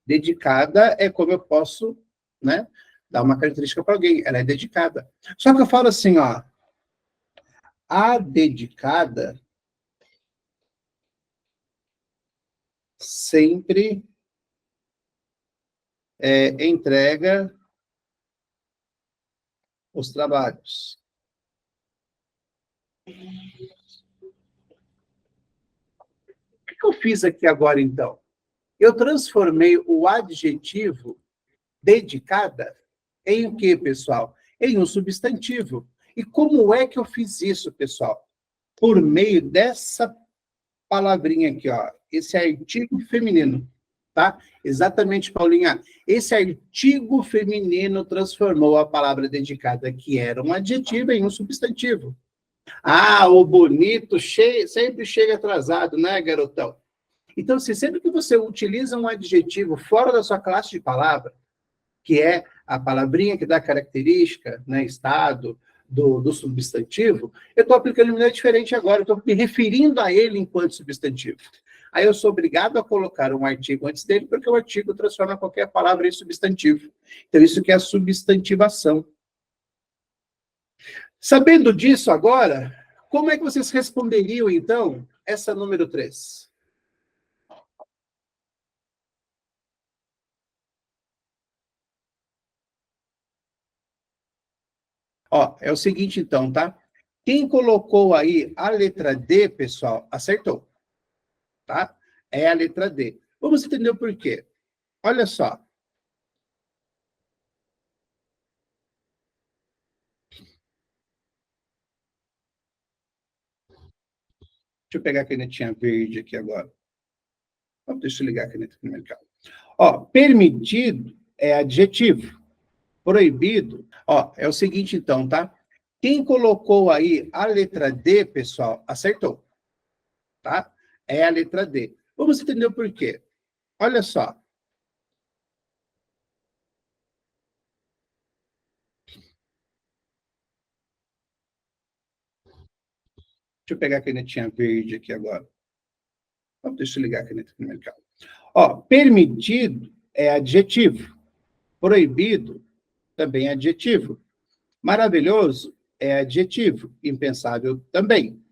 Dedicada é como eu posso, né, dar uma característica para alguém. Ela é dedicada. Só que eu falo assim, ó, a dedicada sempre entrega os trabalhos. O que eu fiz aqui agora, então? Eu transformei o adjetivo dedicada em o quê, pessoal? Em um substantivo. E como é que eu fiz isso, pessoal? Por meio dessa palavrinha aqui, ó, esse artigo feminino, tá? Exatamente, Paulinha. Esse artigo feminino transformou a palavra dedicada, que era um adjetivo, em um substantivo. Ah, o bonito sempre chega atrasado, né, garotão? Então, assim, sempre que você utiliza um adjetivo fora da sua classe de palavra, que é a palavrinha que dá característica, né, estado do substantivo, eu estou aplicando de maneira diferente agora, estou me referindo a ele enquanto substantivo. Aí eu sou obrigado a colocar um artigo antes dele, porque o artigo transforma qualquer palavra em substantivo. Então, isso que é a substantivação. Sabendo disso agora, como é que vocês responderiam, então, essa número 3? Ó, é o seguinte, então, tá? Quem colocou aí a letra D, pessoal, acertou, tá? É a letra D. Vamos entender o porquê. Olha só. Deixa eu pegar a canetinha verde aqui agora. Deixa eu ligar a caneta primeiro. Ó, permitido é adjetivo. Proibido, ó, é o seguinte, então, tá? Quem colocou aí a letra D, pessoal, acertou, tá? É a letra D. Vamos entender o porquê. Olha só. Deixa eu pegar a canetinha verde aqui agora. Deixa eu ligar a caneta primeiro. Ó, permitido é adjetivo. Proibido também é adjetivo. Maravilhoso é adjetivo. Impensável também.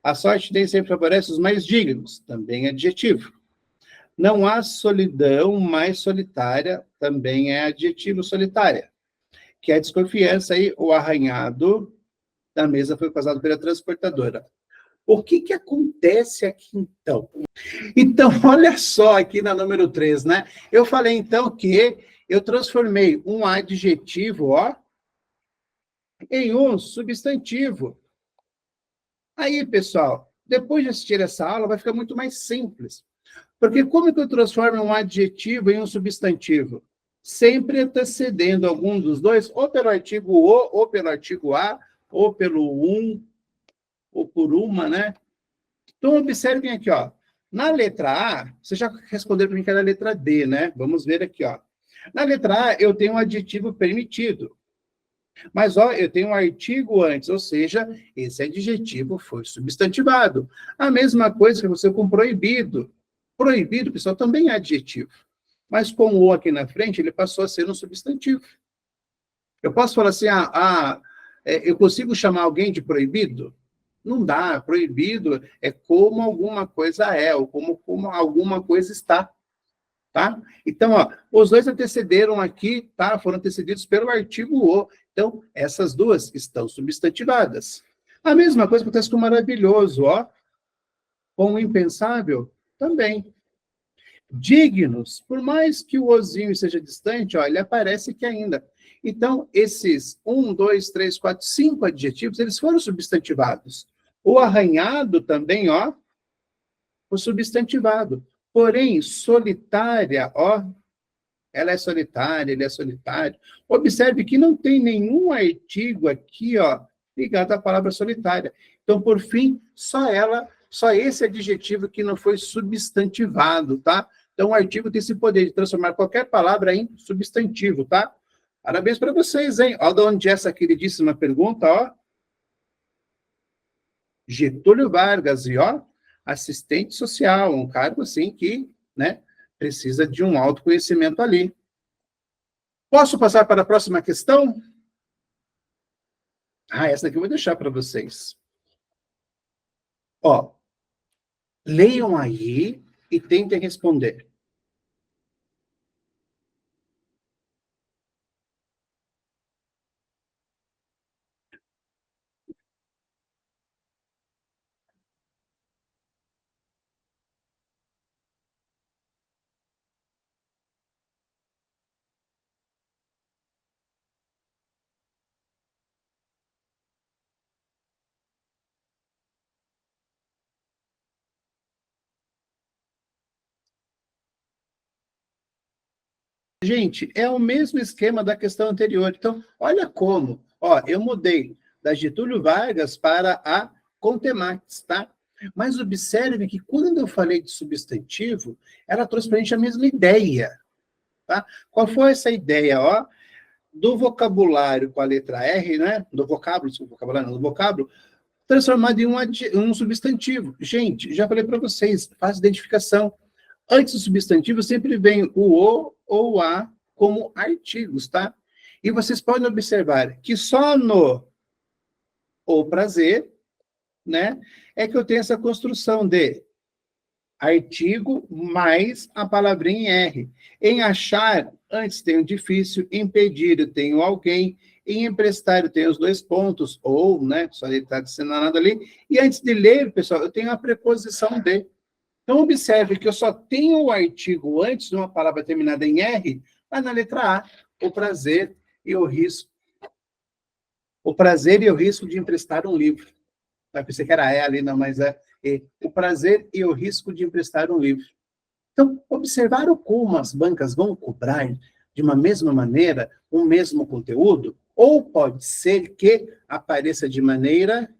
A sorte nem sempre favorece os mais dignos, também é adjetivo. Não há solidão mais solitária, também é adjetivo solitária. Que é a desconfiança aí, o arranhado da mesa foi causado pela transportadora. O que que acontece aqui, então? Então, olha só aqui na número 3, né? Eu falei, então, que eu transformei um adjetivo, ó, em um substantivo. Aí, pessoal, depois de assistir essa aula, vai ficar muito mais simples. Porque como que eu transformo um adjetivo em um substantivo? Sempre antecedendo algum dos dois, ou pelo artigo o, ou pelo artigo a, ou pelo um, ou por uma, né? Então, observem aqui, ó. Na letra A, você já respondeu para mim que era a letra D, né? Vamos ver aqui, ó. Na letra A, eu tenho um adjetivo permitido. Mas, ó, eu tenho um artigo antes, ou seja, esse adjetivo foi substantivado. A mesma coisa que você com proibido. Proibido, pessoal, também é adjetivo. Mas com o aqui na frente, ele passou a ser um substantivo. Eu posso falar assim, eu consigo chamar alguém de proibido? Não dá. Proibido é como alguma coisa é, ou como alguma coisa está. Tá? Então, ó, os dois antecederam aqui, tá? Foram antecedidos pelo artigo o. Então, essas duas estão substantivadas. A mesma coisa acontece com o maravilhoso, ó. Com o impensável, também. Dignos, por mais que o ozinho seja distante, ó, ele aparece aqui ainda. Então, esses 1, 2, 3, 4, 5 adjetivos, eles foram substantivados. O arranhado também, ó, foi substantivado. Porém, solitária, ó, ela é solitária, ele é solitário. Observe que não tem nenhum artigo aqui, ó, ligado à palavra solitária. Então, por fim, só esse adjetivo que não foi substantivado, tá? Então, o artigo tem esse poder de transformar qualquer palavra em substantivo, tá? Parabéns para vocês, hein? Olha de onde é essa queridíssima pergunta, ó. Getúlio Vargas, e ó, assistente social, um cargo assim que, né, precisa de um autoconhecimento ali. Posso passar para a próxima questão? Ah, essa daqui eu vou deixar para vocês. Ó, leiam aí e tentem responder. Gente, é o mesmo esquema da questão anterior. Então, olha como. Ó, eu mudei da Getúlio Vargas para a Contemax, tá? Mas observe que quando eu falei de substantivo, ela trouxe para a gente a mesma ideia, tá? Qual foi essa ideia, ó? Do vocabulário com a letra R, né? Do vocábulo, desculpa, vocabulário não, do vocábulo, transformado em um substantivo. Gente, já falei para vocês, faz identificação. Antes do substantivo sempre vem o ou o a como artigos, tá? E vocês podem observar que só no o prazer, né, é que eu tenho essa construção de artigo mais a palavrinha em R. Em achar, antes tem o difícil, em pedir eu tenho alguém, em emprestar eu tenho os dois pontos, ou, né, só ele está dizendo nada ali, e antes de ler, pessoal, eu tenho a preposição de. Então, observe que eu só tenho o artigo antes de uma palavra terminada em R, mas na letra A, o prazer e o risco. O prazer e o risco de emprestar um livro. Eu pensei que era E ali, não, mas é E. O prazer e o risco de emprestar um livro. Então, observaram como as bancas vão cobrar de uma mesma maneira o mesmo conteúdo? Ou pode ser que apareça de maneira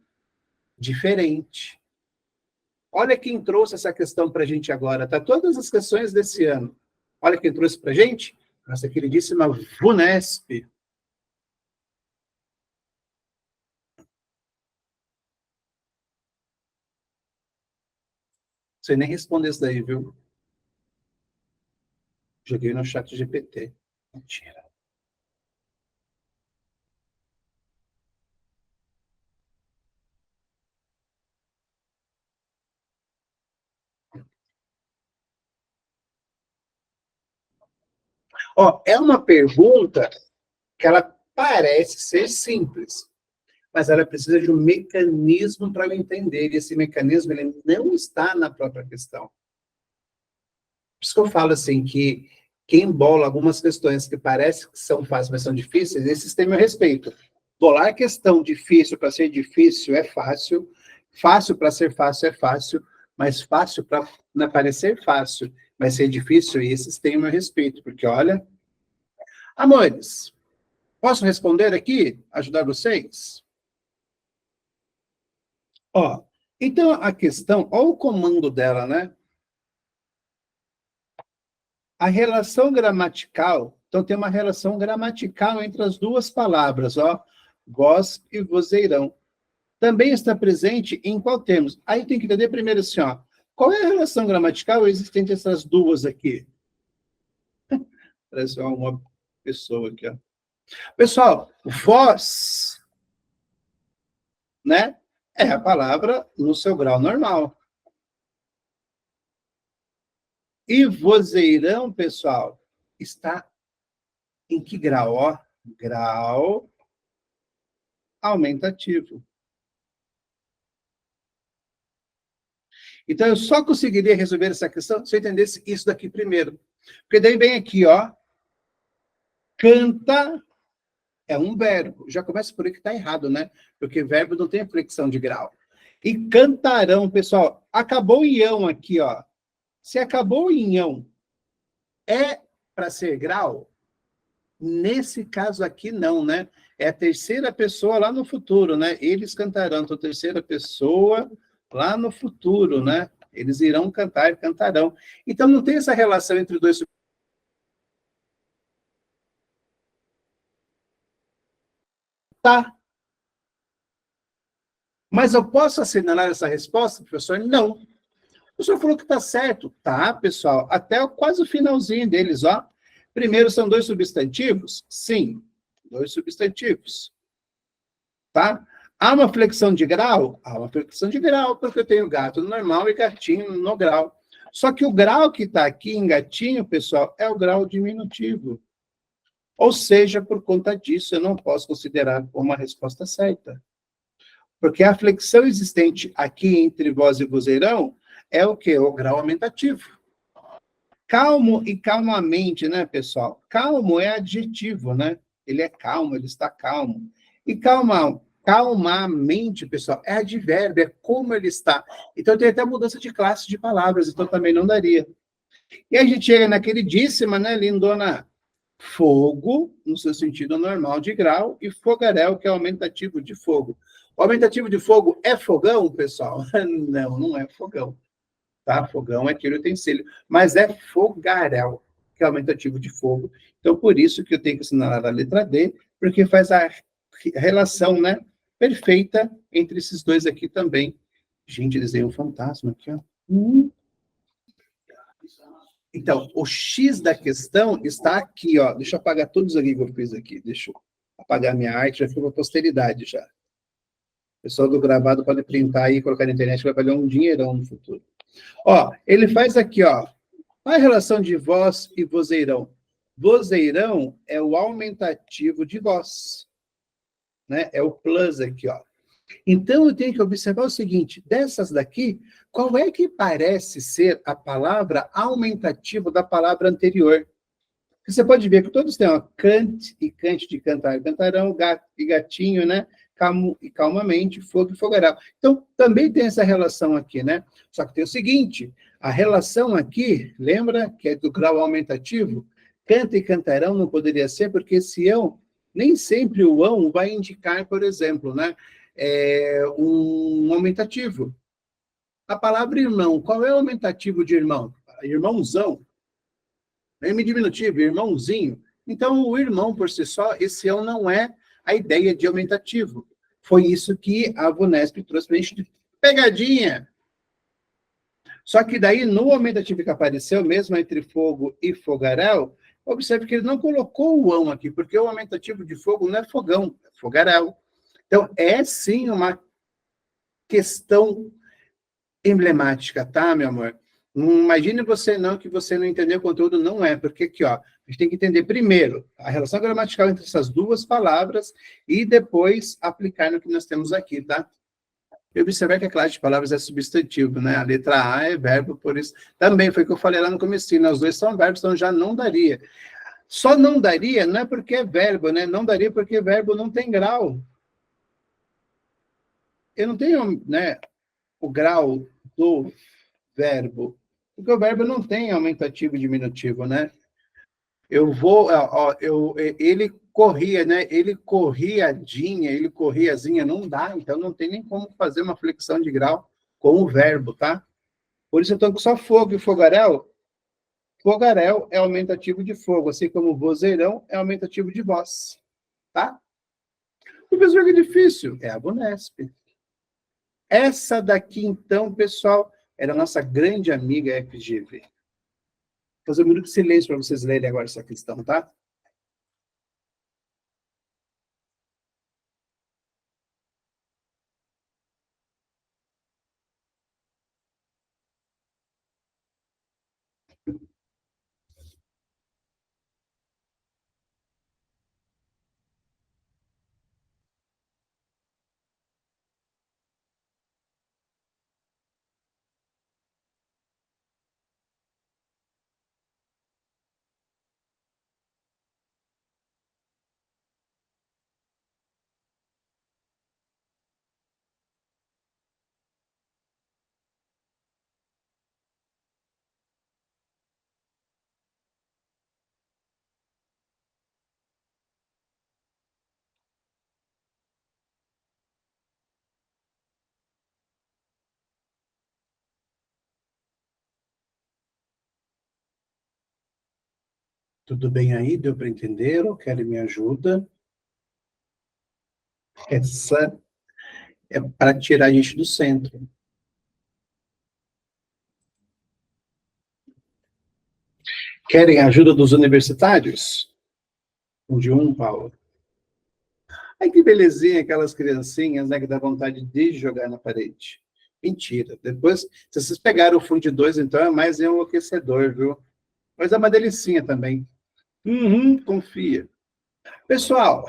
diferente. Olha quem trouxe essa questão para a gente agora, tá? Todas as questões desse ano. Olha quem trouxe para a gente, nossa queridíssima VUNESP. Não sei nem responder isso daí, viu? Joguei no chat GPT. Mentira. Ó, é uma pergunta que ela parece ser simples, mas ela precisa de um mecanismo para eu entender, e esse mecanismo ele não está na própria questão. Por isso que eu falo assim, que quem bola algumas questões que parece que são fáceis, mas são difíceis, esses têm meu respeito. Bolar questão difícil para ser difícil é fácil, fácil para ser fácil é fácil, mas fácil para parecer fácil, mas ser difícil, e esses têm meu respeito, porque olha... Amores, posso responder aqui? Ajudar vocês? Ó, então a questão, ó o comando dela, né? A relação gramatical, então tem uma relação gramatical entre as duas palavras, ó, voz e vozeirão. Também está presente em qual termos? Aí tem que entender primeiro assim, ó, qual é a relação gramatical existente entre essas duas aqui? Parece uma pessoa aqui, ó. Pessoal, voz, né, é a palavra no seu grau normal. E vozeirão, pessoal, está em que grau? Ó, grau aumentativo. Então, eu só conseguiria resolver essa questão se eu entendesse isso daqui primeiro. Porque daí vem aqui, ó, canta é um verbo. Já começa por aí que está errado, né? Porque verbo não tem flexão de grau. E cantarão, pessoal, acabou em ão aqui, ó. Se acabou em ão, é para ser grau? Nesse caso aqui, não, né? É a terceira pessoa lá no futuro, né? Eles cantarão, então, terceira pessoa lá no futuro, né? Eles irão cantar, cantarão. Então, não tem essa relação entre dois. Tá, mas eu posso assinalar essa resposta, professor? Não. O senhor falou que está certo. Tá, pessoal, até quase o finalzinho deles, ó. Primeiro são dois substantivos? Sim, dois substantivos. Tá? Há uma flexão de grau? Há uma flexão de grau, porque eu tenho gato no normal e gatinho no grau. Só que o grau que está aqui em gatinho, pessoal, é o grau diminutivo. Ou seja, por conta disso, eu não posso considerar como uma resposta certa. Porque a flexão existente aqui entre voz e vozeirão é o quê? O grau aumentativo. Calmo e calmamente, né, pessoal? Calmo é adjetivo, né? Ele é calmo, ele está calmo. E calmamente, pessoal, é advérbio, é como ele está. Então tem até mudança de classe de palavras, então também não daria. E a gente chega na queridíssima, né, lindona? Fogo, no seu sentido normal de grau, e fogaréu, que é o aumentativo de fogo. O aumentativo de fogo é fogão, pessoal? Não, não é fogão. Tá? Fogão é aquele utensílio, mas é fogaréu, que é o aumentativo de fogo. Então, por isso que eu tenho que assinalar a letra D, porque faz a relação, né, perfeita entre esses dois aqui também. Gente, desenho um fantasma aqui, ó. Então, o X da questão está aqui, ó. Deixa eu apagar todos aqui que eu fiz aqui. Deixa eu apagar minha arte, já ficou para posteridade já. O pessoal do gravado pode printar aí e colocar na internet, vai valer um dinheirão no futuro. Ó, ele faz aqui, ó. Qual é a relação de voz e vozeirão? Vozeirão é o aumentativo de voz, né? É o plus aqui, ó. Então eu tenho que observar o seguinte: dessas daqui, qual é que parece ser a palavra aumentativo da palavra anterior? Você pode ver que todos têm, ó, cante e cante de cantar, cantarão, gato e gatinho, né? Calmo e calmamente, fogo e fogarão. Então, também tem essa relação aqui, né? Só que tem o seguinte, a relação aqui, lembra que é do grau aumentativo? Canta e cantarão não poderia ser, porque esse ão, nem sempre o ão vai indicar, por exemplo, né? Um aumentativo. A palavra irmão, qual é o aumentativo de irmão? Irmãozão. M diminutivo, irmãozinho. Então, o irmão, por si só, esse ão não é a ideia de aumentativo. Foi isso que a VUNESP trouxe para a gente de pegadinha. Só que daí, no aumentativo que apareceu, mesmo entre fogo e fogaréu, observe que ele não colocou o ão aqui, porque o aumentativo de fogo não é fogão, é fogaréu. Então, é sim uma questão emblemática, tá, meu amor? Não imagine você não que você não entendeu o conteúdo, não é, porque aqui, ó, a gente tem que entender primeiro a relação gramatical entre essas duas palavras e depois aplicar no que nós temos aqui, tá? E observar que a classe de palavras é substantivo, né? A letra A é verbo, por isso também foi o que eu falei lá no começo, né? Os dois são verbos, então já não daria. Só não daria, não é porque é verbo, né? Não daria porque verbo não tem grau. Eu não tenho, né, o grau do verbo. Porque o verbo não tem aumentativo e diminutivo, né? Eu vou, ó, ele corria, né? Ele corriadinha, ele corriazinha, não dá, então não tem nem como fazer uma flexão de grau com o verbo, tá? Por isso eu estou com só fogo e fogaréu. Fogaréu é aumentativo de fogo, assim como vozeirão é aumentativo de voz, tá? Professor, que difícil. É a Bunesp. Essa daqui, então, pessoal, era a nossa grande amiga FGV. Vou fazer um minuto de silêncio para vocês lerem agora essa questão, tá? Tudo bem aí? Deu para entender? Ou querem me ajuda? Essa é para tirar a gente do centro. Querem a ajuda dos universitários? De um, Paulo. Ai, que belezinha aquelas criancinhas, né, que dá vontade de jogar na parede. Mentira. Depois, se vocês pegaram o Fundo 2, então é mais enlouquecedor, viu? Mas é uma delicinha também. Uhum, confia. Pessoal,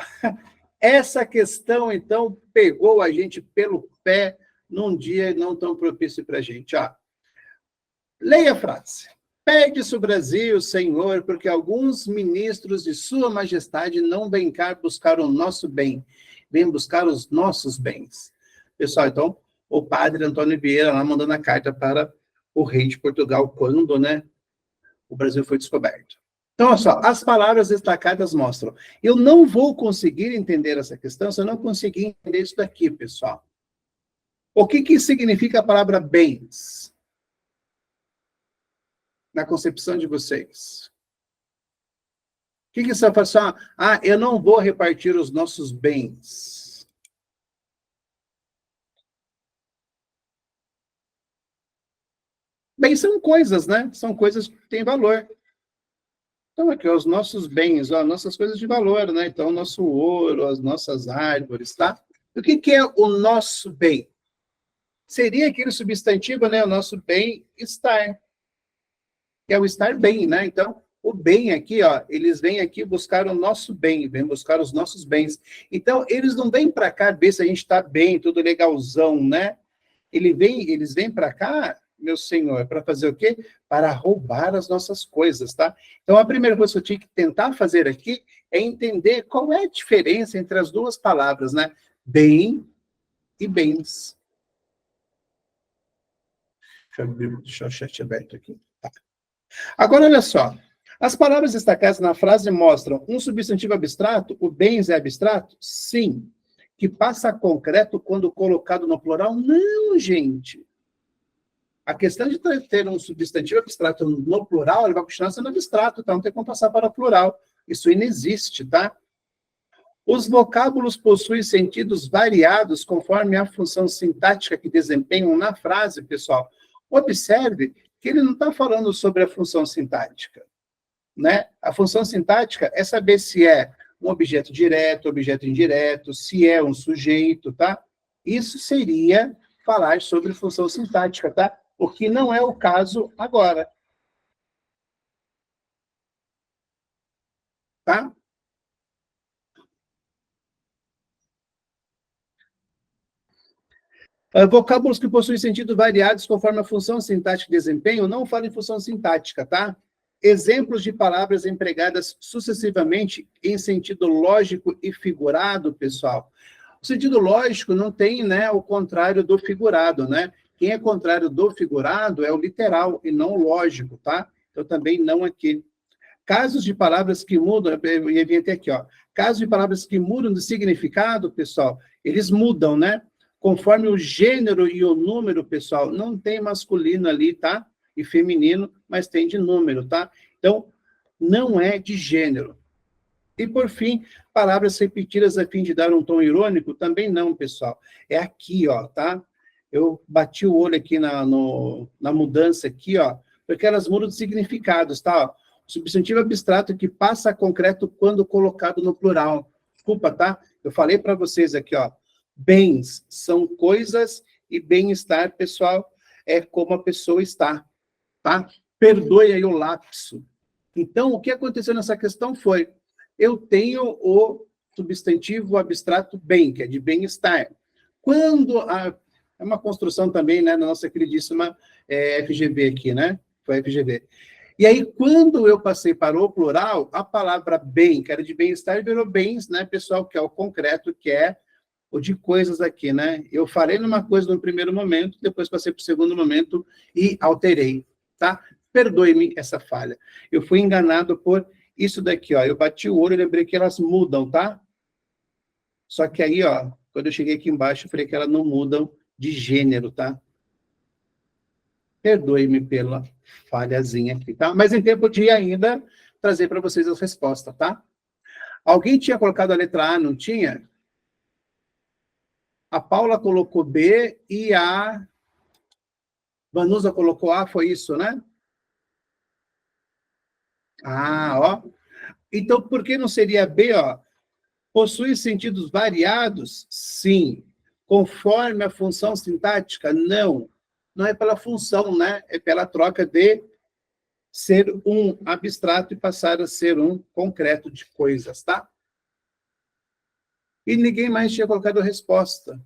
essa questão, então, pegou a gente pelo pé num dia não tão propício para a gente. Ó, leia a frase. Pede-se o Brasil, Senhor, porque alguns ministros de Sua Majestade não vêm cá buscar o nosso bem, vêm buscar os nossos bens. Pessoal, então, o padre Antônio Vieira lá mandando a carta para o rei de Portugal quando, né, o Brasil foi descoberto. Então, olha só, as palavras destacadas mostram. Eu não vou conseguir entender essa questão se eu não conseguir entender isso daqui, pessoal. O que significa a palavra bens na concepção de vocês? O que você vai falar assim? Ah, eu não vou repartir os nossos bens. Bens são coisas, né? São coisas que têm valor. Então, aqui, os nossos bens, ó, nossas coisas de valor, né? Então, o nosso ouro, as nossas árvores, tá? O que é o nosso bem? Seria aquele substantivo, né? O nosso bem-estar, que é o estar bem, né? Então, o bem aqui, ó, eles vêm aqui buscar o nosso bem, vêm buscar os nossos bens. Então, eles não vêm para cá ver se a gente está bem, tudo legalzão, né? Eles vêm para cá, meu senhor, para fazer o quê? Para roubar as nossas coisas, tá? Então, a primeira coisa que eu tinha que tentar fazer aqui é entender qual é a diferença entre as duas palavras, né? Bem e bens. Deixa o chat aberto aqui. Tá. Agora, olha só. As palavras destacadas na frase mostram um substantivo abstrato. O bens é abstrato? Sim. Que passa a concreto quando colocado no plural? Não, gente. A questão de ter um substantivo abstrato no plural, ele vai continuar sendo abstrato, então não tem como passar para o plural. Isso inexiste, tá? Os vocábulos possuem sentidos variados conforme a função sintática que desempenham na frase, pessoal. Observe que ele não está falando sobre a função sintática, né? A função sintática é saber se é um objeto direto, objeto indireto, se é um sujeito, tá? Isso seria falar sobre função sintática, tá? O que não é o caso agora. Tá? Vocábulos que possuem sentido variados conforme a função sintática de desempenho, não falo em função sintática, tá? Exemplos de palavras empregadas sucessivamente em sentido lógico e figurado, pessoal. O sentido lógico não tem, né, o contrário do figurado, né? Quem é contrário do figurado é o literal e não o lógico, tá? Então, também não aqui. Casos de palavras que mudam, eu ia vir até aqui, ó. Casos de palavras que mudam de significado, pessoal, eles mudam, né? Conforme o gênero e o número, pessoal, não tem masculino ali, tá? E feminino, mas tem de número, tá? Então, não é de gênero. E, por fim, palavras repetidas a fim de dar um tom irônico, também não, pessoal. É aqui, ó, tá? Eu bati o olho aqui na mudança aqui, ó, porque elas mudam de significados, tá? Substantivo abstrato que passa a concreto quando colocado no plural. Desculpa, tá? Eu falei para vocês aqui, ó. Bens são coisas e bem-estar, pessoal, é como a pessoa está, tá? Perdoe aí o lapso. Então, o que aconteceu nessa questão foi, eu tenho o substantivo abstrato bem, que é de bem-estar. É uma construção também, né, na nossa queridíssima FGV aqui, né? Foi a FGV. E aí, quando eu passei para o plural, a palavra bem, que era de bem-estar, virou bens, né, pessoal, que é o concreto, que é o de coisas aqui, né? Eu falei numa coisa no primeiro momento, depois passei para o segundo momento e alterei, tá? Perdoe-me essa falha. Eu fui enganado por isso daqui, ó. Eu bati o olho e lembrei que elas mudam, tá? Só que aí, ó, quando eu cheguei aqui embaixo, eu falei que elas não mudam de gênero, tá? Perdoe-me pela falhazinha aqui, tá? Mas em tempo de ainda, trazer para vocês as respostas, tá? Alguém tinha colocado a letra A, não tinha? A Paula colocou B e a Vanusa colocou A, foi isso, né? Ah, ó. Então, por que não seria B, ó? Possui sentidos variados? Sim. Conforme a função sintática? Não. Não é pela função, né? É pela troca de ser um abstrato e passar a ser um concreto de coisas, tá? E ninguém mais tinha colocado a resposta.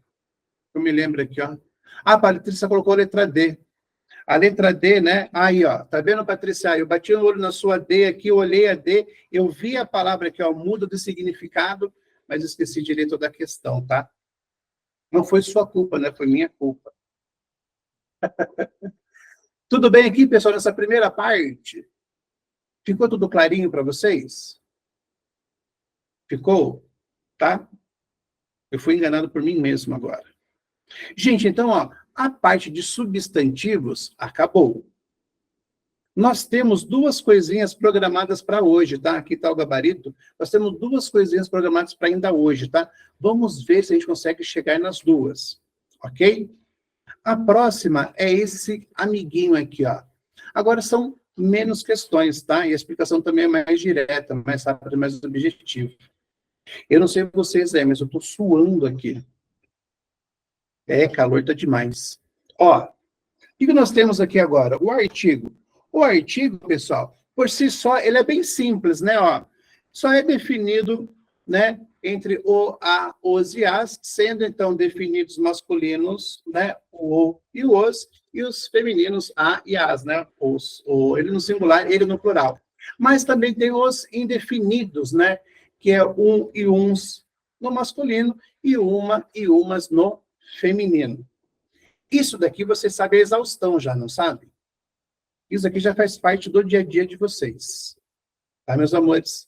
Eu me lembro aqui, ó. A Patrícia colocou a letra D. A letra D, né? Aí, ó. Tá vendo, Patrícia? Eu bati o olho na sua D aqui, eu olhei a D, eu vi a palavra aqui, ó, muda de significado, mas esqueci direito da questão, tá? Não foi sua culpa, né? Foi minha culpa. Tudo bem aqui, pessoal, nessa primeira parte? Ficou tudo clarinho para vocês? Ficou? Tá? Eu fui enganado por mim mesmo agora. Gente, então, ó, a parte de substantivos acabou. Nós temos duas coisinhas programadas para hoje, tá? Aqui está o gabarito. Nós temos duas coisinhas programadas para ainda hoje, tá? Vamos ver se a gente consegue chegar nas duas, ok? A próxima é esse amiguinho aqui, ó. Agora são menos questões, tá? E a explicação também é mais direta, mais rápida, mais objetiva. Eu não sei vocês, mas eu tô suando aqui. Calor tá demais. Ó, o que nós temos aqui agora? O artigo. O artigo, pessoal, por si só, ele é bem simples, né? Ó, só é definido, né, entre o, a, os e as, sendo então definidos masculinos, né, o e os femininos a e as, né? Ele no singular, ele no plural. Mas também tem os indefinidos, né? Que é um e uns no masculino e uma e umas no feminino. Isso daqui você sabe a exaustão já, não sabe? Isso aqui já faz parte do dia a dia de vocês. Tá, meus amores?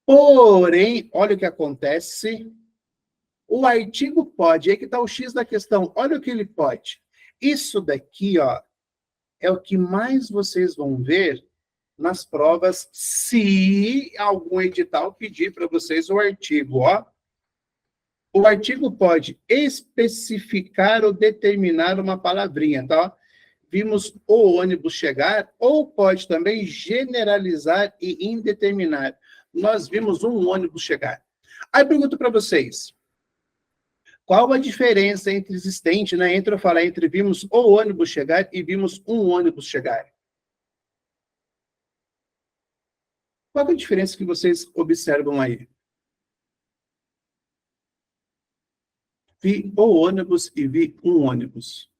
Porém, olha o que acontece. O artigo pode, aí que está o X da questão. Olha o que ele pode. Isso daqui, ó, é o que mais vocês vão ver nas provas, se algum edital pedir para vocês o artigo, ó. O artigo pode especificar ou determinar uma palavrinha, tá? Vimos o ônibus chegar, ou pode também generalizar e indeterminar. Nós vimos um ônibus chegar. Aí eu pergunto para vocês, qual a diferença entre existente, né, entre eu falar entre vimos o ônibus chegar e vimos um ônibus chegar? Qual é a diferença que vocês observam aí? Vi o ônibus e vi um ônibus.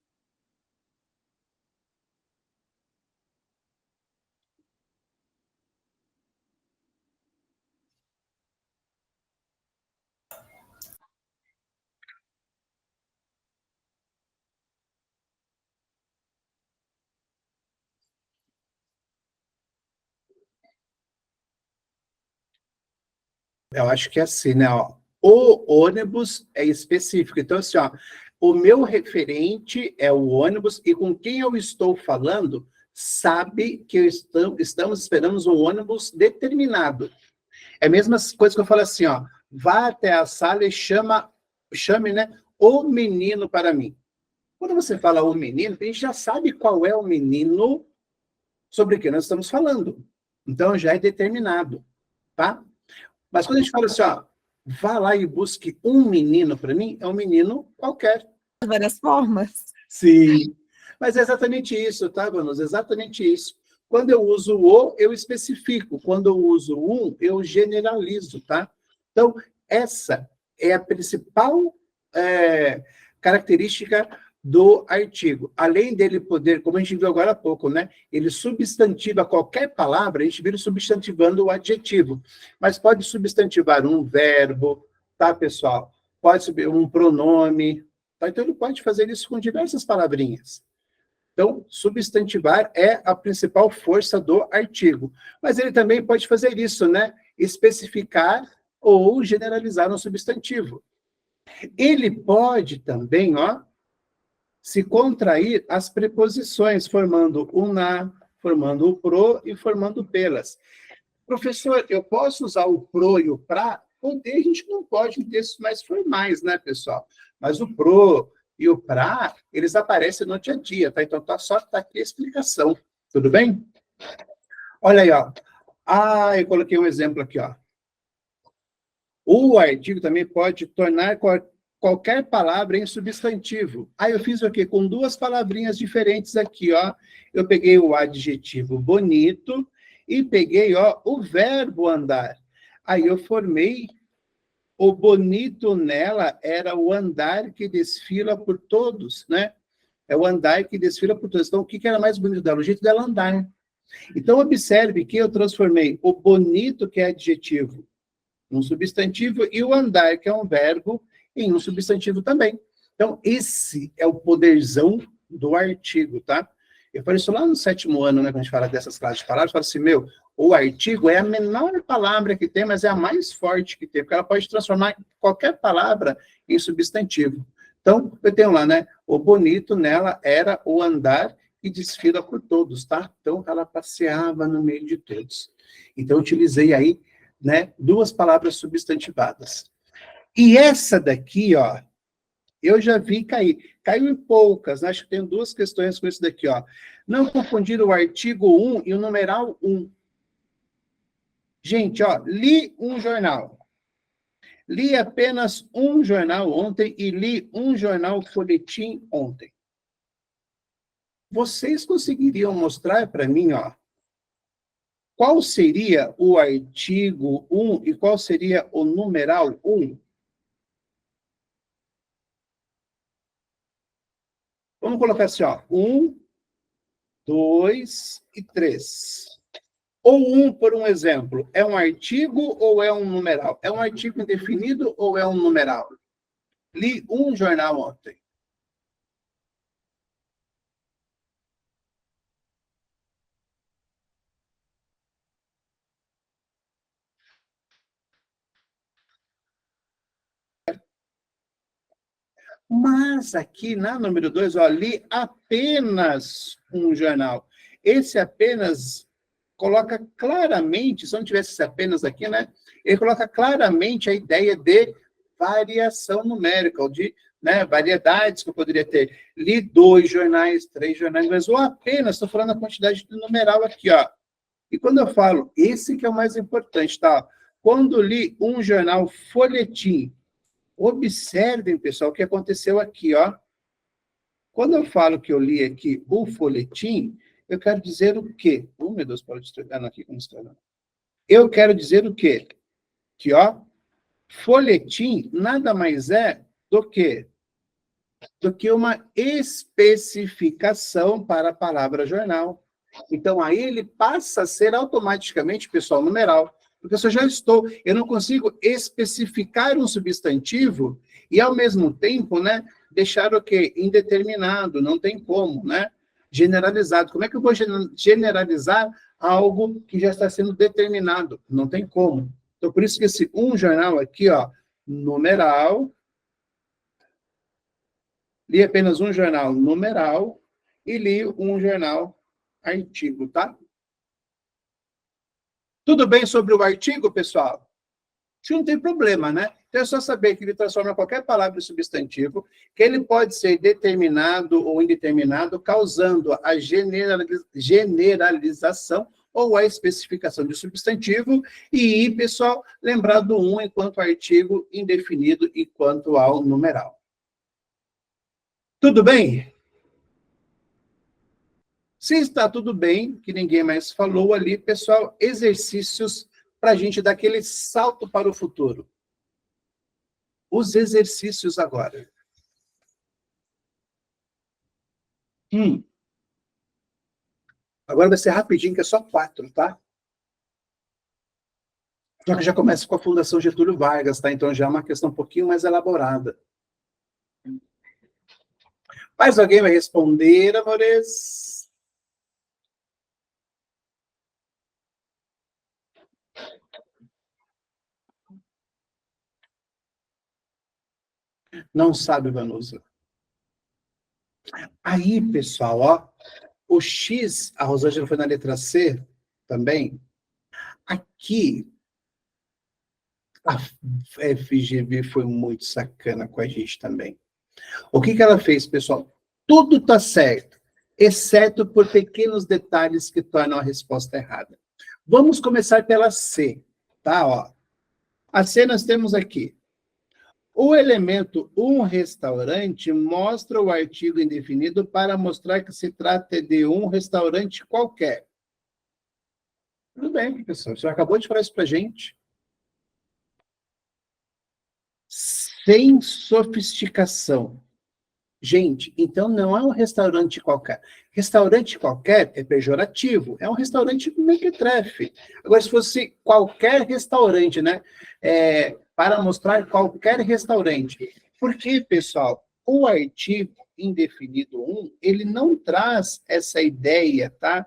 Eu acho que é assim, né? Ó, o ônibus é específico. Então, assim, ó, o meu referente é o ônibus e com quem eu estou falando sabe que estamos esperando um ônibus determinado. É a mesma coisa que eu falo assim, ó, vá até a sala e chame, né, o menino para mim. Quando você fala o menino, a gente já sabe qual é o menino sobre que nós estamos falando. Então, já é determinado, tá? Mas quando a gente fala assim, ó, vá lá e busque um menino para mim, é um menino qualquer. De várias formas. Sim. Mas é exatamente isso, tá, Vanusa? Exatamente isso. Quando eu uso o, eu especifico. Quando eu uso um, eu generalizo, tá? Então, essa é a principal característica do artigo. Além dele poder, como a gente viu agora há pouco, né? Ele substantiva qualquer palavra, a gente vira substantivando o adjetivo. Mas pode substantivar um verbo, tá, pessoal? Pode subir um pronome, tá? Então, ele pode fazer isso com diversas palavrinhas. Então, substantivar é a principal força do artigo. Mas ele também pode fazer isso, né? Especificar ou generalizar um substantivo. Ele pode também, ó, se contrair as preposições, formando o na, formando o pro e formando pelas. Professor, eu posso usar o pro e o pra? Poder a gente não pode em textos mais formais, né, pessoal? Mas o pro e o pra, eles aparecem no dia a dia, tá? Então, tá aqui a explicação. Tudo bem? Olha aí, ó. Ah, eu coloquei um exemplo aqui, ó. O artigo também pode tornar qualquer palavra em substantivo. Aí eu fiz o quê? Com duas palavrinhas diferentes aqui, ó. Eu peguei o adjetivo bonito e peguei, ó, o verbo andar. Aí eu formei o bonito nela era o andar que desfila por todos, né? É o andar que desfila por todos. Então, o que era mais bonito dela? O jeito dela andar. Então, observe que eu transformei o bonito, que é adjetivo, um substantivo, e o andar, que é um verbo, em um substantivo também. Então, esse é o poderzão do artigo, tá? Eu falei isso lá no 7º ano, né, quando a gente fala dessas classes de palavras, eu falo assim, o artigo é a menor palavra que tem, mas é a mais forte que tem, porque ela pode transformar qualquer palavra em substantivo. Então, eu tenho lá, né, o bonito nela era o andar que desfila por todos, tá? Então, ela passeava no meio de todos. Então, eu utilizei aí, né, duas palavras substantivadas. E essa daqui, ó, eu já vi cair. Caiu em poucas, né? Acho que tem duas questões com isso daqui, ó. Não confundir o artigo 1 e o numeral 1. Gente, ó, li um jornal. Li apenas um jornal ontem e li um jornal folhetim ontem. Vocês conseguiriam mostrar para mim, ó, qual seria o artigo 1 e qual seria o numeral 1? Vamos colocar assim, ó, 1, 2 e 3. Ou um, por um exemplo, é um artigo ou é um numeral? É um artigo indefinido ou é um numeral? Li um jornal ontem. Mas aqui na número 2, ó, li apenas um jornal. Esse apenas coloca claramente, se não tivesse esse apenas aqui, né? Ele coloca claramente a ideia de variação numérica, ou de, né, variedades que eu poderia ter. Li 2 jornais, 3 jornais, mas ou apenas, estou falando a quantidade de numeral aqui, ó. E quando eu falo, esse que é o mais importante, tá? Quando li um jornal folhetim, observem, pessoal, o que aconteceu aqui, ó. Quando eu falo que eu li aqui o folhetim, eu quero dizer o quê? Oh, meu Deus, pode estregar aqui como está. Eu quero dizer o quê? Que, ó, folhetim nada mais é do que uma especificação para a palavra jornal. Então, aí ele passa a ser automaticamente, pessoal, numeral. Porque se eu não consigo especificar um substantivo e, ao mesmo tempo, né, deixar o quê? Indeterminado, não tem como, né? Generalizado. Como é que eu vou generalizar algo que já está sendo determinado? Não tem como. Então, por isso que esse um jornal aqui, ó, numeral, li apenas um jornal numeral e li um jornal artigo, tá? Tudo bem sobre o artigo, pessoal? Isso não tem problema, né? Então é só saber que ele transforma qualquer palavra em substantivo, que ele pode ser determinado ou indeterminado, causando a generalização ou a especificação de substantivo, e, pessoal, lembrar do um enquanto artigo indefinido e quanto ao numeral. Tudo bem? Se está tudo bem, que ninguém mais falou ali, pessoal, exercícios para a gente dar aquele salto para o futuro. Os exercícios agora. Agora vai ser rapidinho, que é só 4, tá? Só que já começa com a Fundação Getúlio Vargas, tá? Então já é uma questão um pouquinho mais elaborada. Mas alguém vai responder, amores? Não sabe, Vanusa. Aí, pessoal, ó, o X, a Rosângela foi na letra C também. Aqui, a FGV foi muito sacana com a gente também. O que ela fez, pessoal? Tudo está certo, exceto por pequenos detalhes que tornam a resposta errada. Vamos começar pela C, tá? Ó. A C nós temos aqui. O elemento um restaurante mostra o artigo indefinido para mostrar que se trata de um restaurante qualquer. Tudo bem, pessoal. O senhor acabou de falar isso para a gente. Sem sofisticação. Gente, então não é um restaurante qualquer. Restaurante qualquer é pejorativo. É um restaurante mequetrefe. Agora, se fosse qualquer restaurante, né? Para mostrar qualquer restaurante. Porque, pessoal, o artigo indefinido 1, ele não traz essa ideia, tá?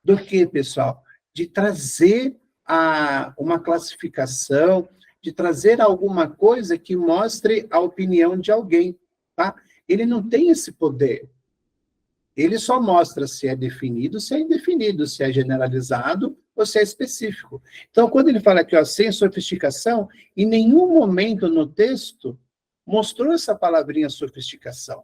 Do que, pessoal? De trazer uma classificação, de trazer alguma coisa que mostre a opinião de alguém, tá? Ele não tem esse poder. Ele só mostra se é definido, se é indefinido, se é generalizado ou se é específico. Então, quando ele fala aqui, ó, sem sofisticação, em nenhum momento no texto mostrou essa palavrinha sofisticação.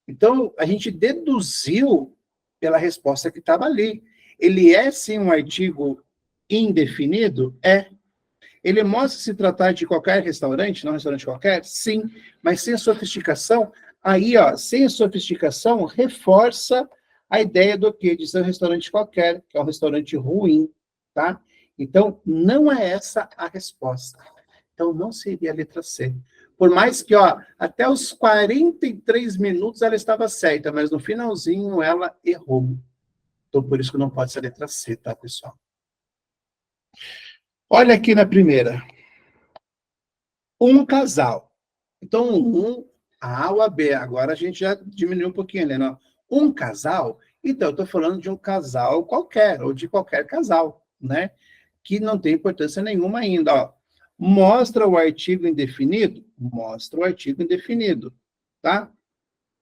Então, a gente deduziu pela resposta que estava ali. Ele é, sim, um artigo indefinido? É. Ele mostra se tratar de qualquer restaurante, não um restaurante qualquer? Sim. Mas sem sofisticação? Aí, ó, sem sofisticação, reforça a ideia do quê? De ser um restaurante qualquer, que é um restaurante ruim, tá? Então, não é essa a resposta. Então, não seria a letra C. Por mais que, ó, até os 43 minutos ela estava certa, mas no finalzinho ela errou. Então, por isso que não pode ser a letra C, tá, pessoal? Olha aqui na primeira. Um casal. Então, a A ou a B. Agora a gente já diminuiu um pouquinho, né? Não? Um casal. Então, eu estou falando de um casal qualquer, ou de qualquer casal, né? Que não tem importância nenhuma ainda, ó. Mostra o artigo indefinido? Mostra o artigo indefinido, tá?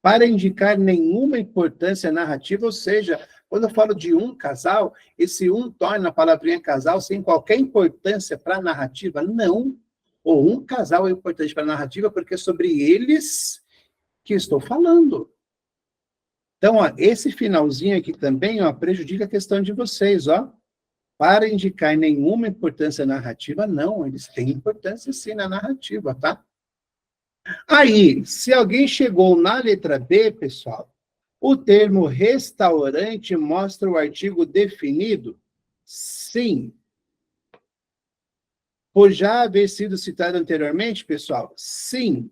Para indicar nenhuma importância narrativa, ou seja, quando eu falo de um casal, esse um torna a palavrinha casal sem qualquer importância para a narrativa? Não. Ou um casal é importante para a narrativa porque é sobre eles que estou falando. Então, ó, esse finalzinho aqui também, ó, prejudica a questão de vocês, ó. Para indicar nenhuma importância narrativa, não, eles têm importância sim na narrativa, tá? Aí, se alguém chegou na letra B, pessoal, o termo restaurante mostra o artigo definido? Sim. Por já haver sido citado anteriormente, pessoal? Sim.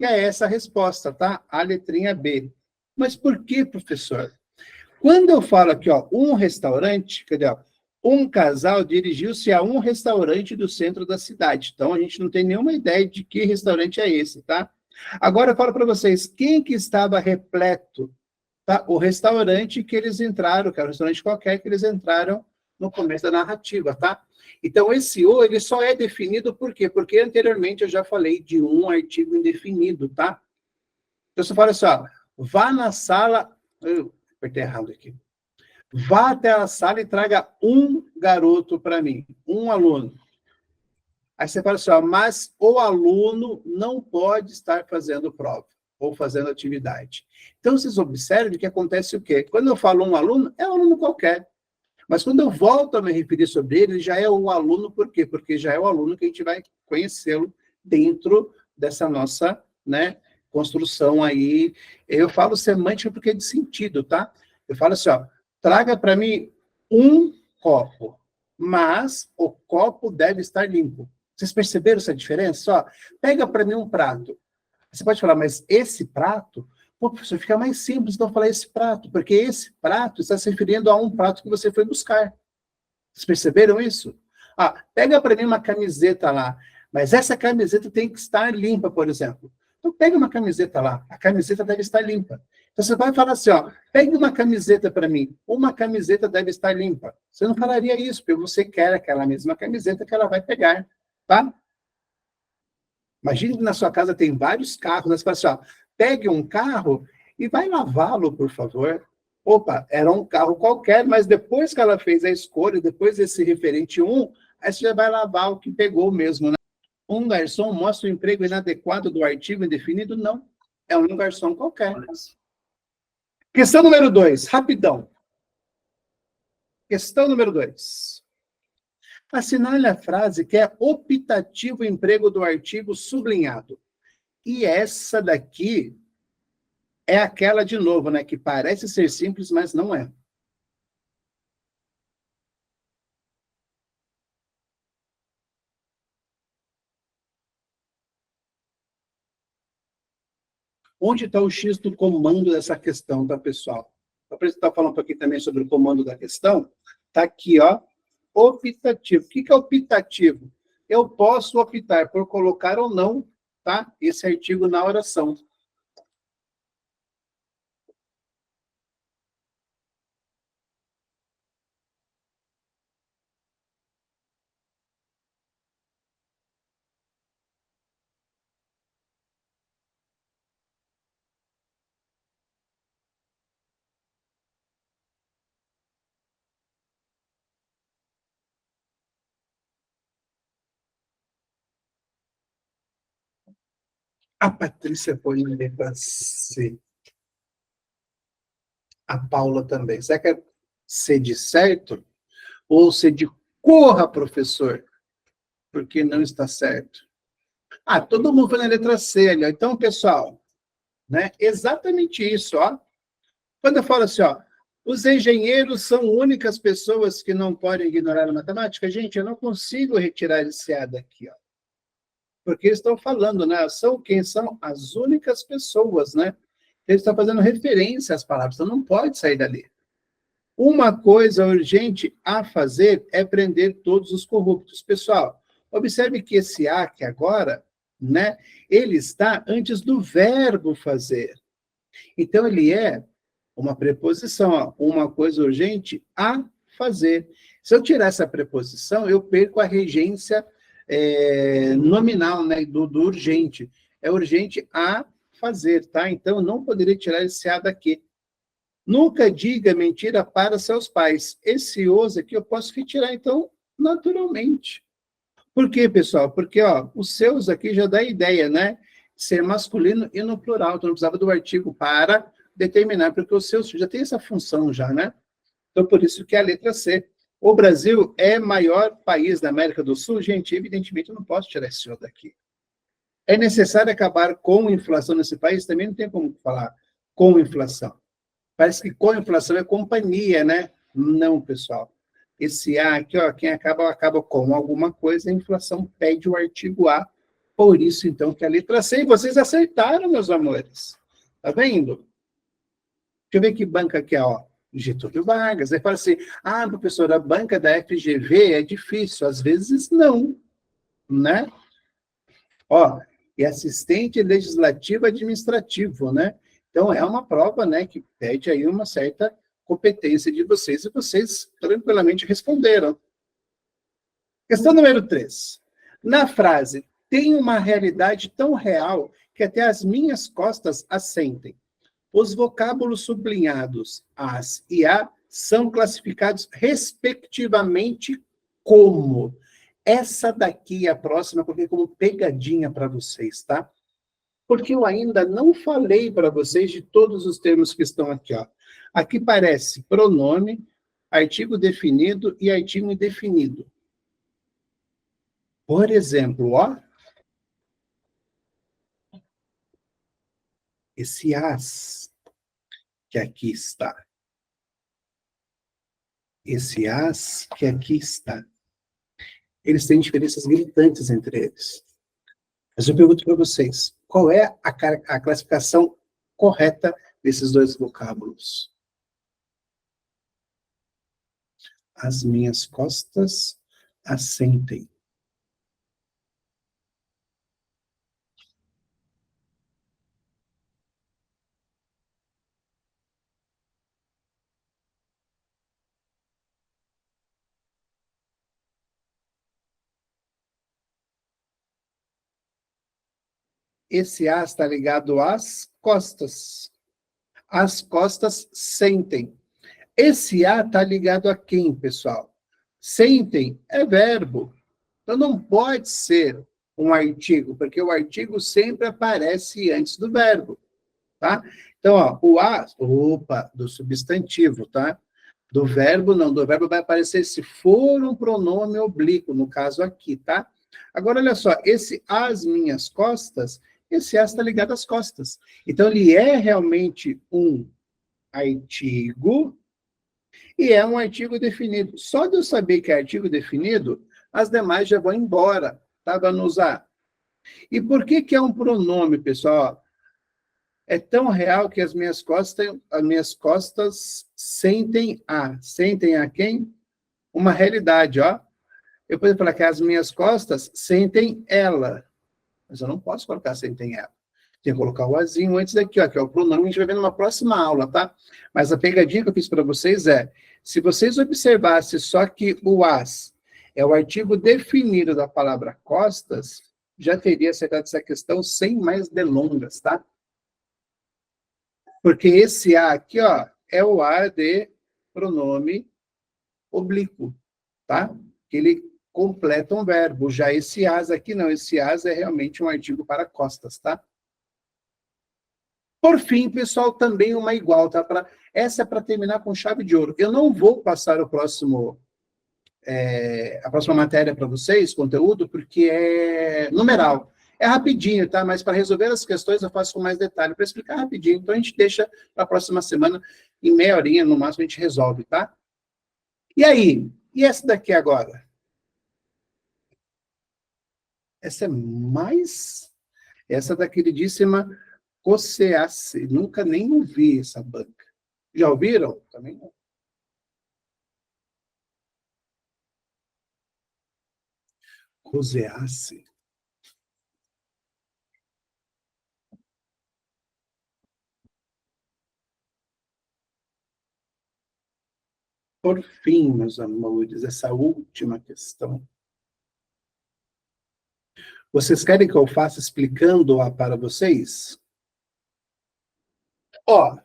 E é essa a resposta, tá? A letrinha B. Mas por que, professor? Quando eu falo aqui, ó, um restaurante, cadê, ó? Um casal dirigiu-se a um restaurante do centro da cidade. Então, a gente não tem nenhuma ideia de que restaurante é esse, tá? Agora, eu falo para vocês, quem que estava repleto? Tá? O restaurante que eles entraram, que era um restaurante qualquer, que eles entraram no começo da narrativa, tá? Então, esse o, ele só é definido por quê? Porque anteriormente eu já falei de um artigo indefinido, tá? Então, você fala assim, ó, vá na sala... Eu apertei errado aqui. Vá até a sala e traga um garoto para mim, um aluno. Aí você fala assim, ó, mas o aluno não pode estar fazendo prova ou fazendo atividade. Então, vocês observem que acontece o quê? Quando eu falo um aluno, é um aluno qualquer. Mas quando eu volto a me referir sobre ele, já é o aluno, por quê? Porque já é o aluno que a gente vai conhecê-lo dentro dessa nossa, né, construção aí. Eu falo semântica porque é de sentido, tá? Eu falo assim, ó, traga para mim um copo, mas o copo deve estar limpo. Vocês perceberam essa diferença? Ó, pega para mim um prato. Você pode falar, mas esse prato... Pô, professor, fica mais simples não falar esse prato, porque esse prato está se referindo a um prato que você foi buscar. Vocês perceberam isso? Ah, pega para mim uma camiseta lá, mas essa camiseta tem que estar limpa, por exemplo. Então, pega uma camiseta lá, a camiseta deve estar limpa. Então, você vai falar assim, ó, pegue uma camiseta para mim, uma camiseta deve estar limpa. Você não falaria isso, porque você quer aquela mesma camiseta que ela vai pegar, tá? Imagine que na sua casa tem vários carros, você fala assim, ó, pegue um carro e vai lavá-lo, por favor. Opa, era um carro qualquer, mas depois que ela fez a escolha, depois desse referente 1, aí você já vai lavar o que pegou mesmo, né? Um garçom mostra o emprego inadequado do artigo indefinido? Não. É um garçom qualquer. Questão número 2, rapidão. Questão número 2. Assinale a frase que é optativo emprego do artigo sublinhado. E essa daqui é aquela de novo, né? Que parece ser simples, mas não é. Onde está o X do comando dessa questão, tá, pessoal? Para estar falando um pouquinho também sobre o comando da questão, está aqui, ó, optativo. O que é optativo? Eu posso optar por colocar ou não, tá? Esse artigo na oração. A Patrícia põe na letra C. A Paula também. Será que é C de certo? Ou C de corra, professor? Porque não está certo. Ah, todo mundo foi na letra C ali. Então, pessoal, né? Exatamente isso, ó. Quando eu falo assim, ó, os engenheiros são únicas pessoas que não podem ignorar a matemática, gente, eu não consigo retirar esse A daqui, ó. Porque eles estão falando, né? São quem são as únicas pessoas, né? Eles estão fazendo referência às palavras, então não pode sair dali. Uma coisa urgente a fazer é prender todos os corruptos. Pessoal, observe que esse A que agora, né? Ele está antes do verbo fazer. Então, ele é uma preposição, ó, uma coisa urgente a fazer. Se eu tirar essa preposição, eu perco a regência nominal, né, do urgente. É urgente a fazer, tá? Então, eu não poderia tirar esse a daqui. Nunca diga mentira para seus pais. Esse os aqui eu posso retirar, então, naturalmente. Por quê, pessoal? Porque, ó, os seus aqui já dá ideia, né? Ser masculino e no plural. Então, não precisava do artigo para determinar, porque os seus já tem essa função já, né? Então, por isso que é a letra C. O Brasil é maior país da América do Sul? Gente, evidentemente, eu não posso tirar esse O daqui. É necessário acabar com a inflação nesse país? Também não tem como falar com inflação. Parece que com inflação é companhia, né? Não, pessoal. Esse A aqui, ó, quem acaba, acaba com alguma coisa, a inflação pede o artigo A. Por isso, então, que a letra C, e vocês acertaram, meus amores. Tá vendo? Deixa eu ver que banca que é, ó. Getúlio Vargas. Aí fala assim, ah, professor, a banca da FGV é difícil. Às vezes, não, né? Ó, e assistente legislativo administrativo, né? Então, é uma prova, né, que pede aí uma certa competência de vocês, e vocês tranquilamente responderam. Questão número 3. Na frase, tem uma realidade tão real que até as minhas costas assentem. Os vocábulos sublinhados as e a são classificados respectivamente como. Essa daqui é a próxima, porque como pegadinha para vocês, tá? Porque eu ainda não falei para vocês de todos os termos que estão aqui, ó. Aqui parece pronome, artigo definido e artigo indefinido. Por exemplo, ó, esse as que aqui está. Esse as que aqui está. Eles têm diferenças gritantes entre eles. Mas eu pergunto para vocês, qual é a classificação correta desses dois vocábulos? As minhas costas assentem. Esse A está ligado às costas. As costas sentem. Esse A está ligado a quem, pessoal? Sentem é verbo. Então, não pode ser um artigo, porque o artigo sempre aparece antes do verbo, tá? Então, ó, o A, opa, do substantivo, tá? Do verbo, não. Do verbo vai aparecer se for um pronome oblíquo, no caso aqui, tá? Agora, olha só, esse as minhas costas, esse as está ligado às costas. Então, ele é realmente um artigo e é um artigo definido. Só de eu saber que é artigo definido, as demais já vão embora, tá? Vão usar. E por que que é um pronome, pessoal? É tão real que as minhas costas sentem a quem? Uma realidade, ó. Eu poderia falar que as minhas costas sentem ela, mas eu não posso colocar sentem ela. Tem que colocar o azinho antes daqui, ó, que é o pronome, a gente vai ver numa próxima aula, tá? Mas a pegadinha que eu fiz para vocês é, se vocês observassem só que o as é o artigo definido da palavra costas, já teria acertado essa questão sem mais delongas, tá? Porque esse A aqui, ó, é o A de pronome oblíquo, tá? Que ele completa um verbo. Já esse as aqui não, esse as é realmente um artigo para costas, tá? Por fim, pessoal, também uma igual, tá? Essa é para terminar com chave de ouro. Eu não vou passar a próxima matéria para vocês, conteúdo, porque é numeral. É rapidinho, tá? Mas para resolver as questões eu faço com mais detalhe, para explicar rapidinho. Então a gente deixa para a próxima semana, em meia horinha, no máximo, a gente resolve, tá? E aí? E essa daqui agora? Essa é mais... Essa da queridíssima Coceace. Nunca nem ouvi essa banca. Já ouviram? Também não. Coceace. Por fim, meus amores, essa última questão. Vocês querem que eu faça explicando-a para vocês? Ó,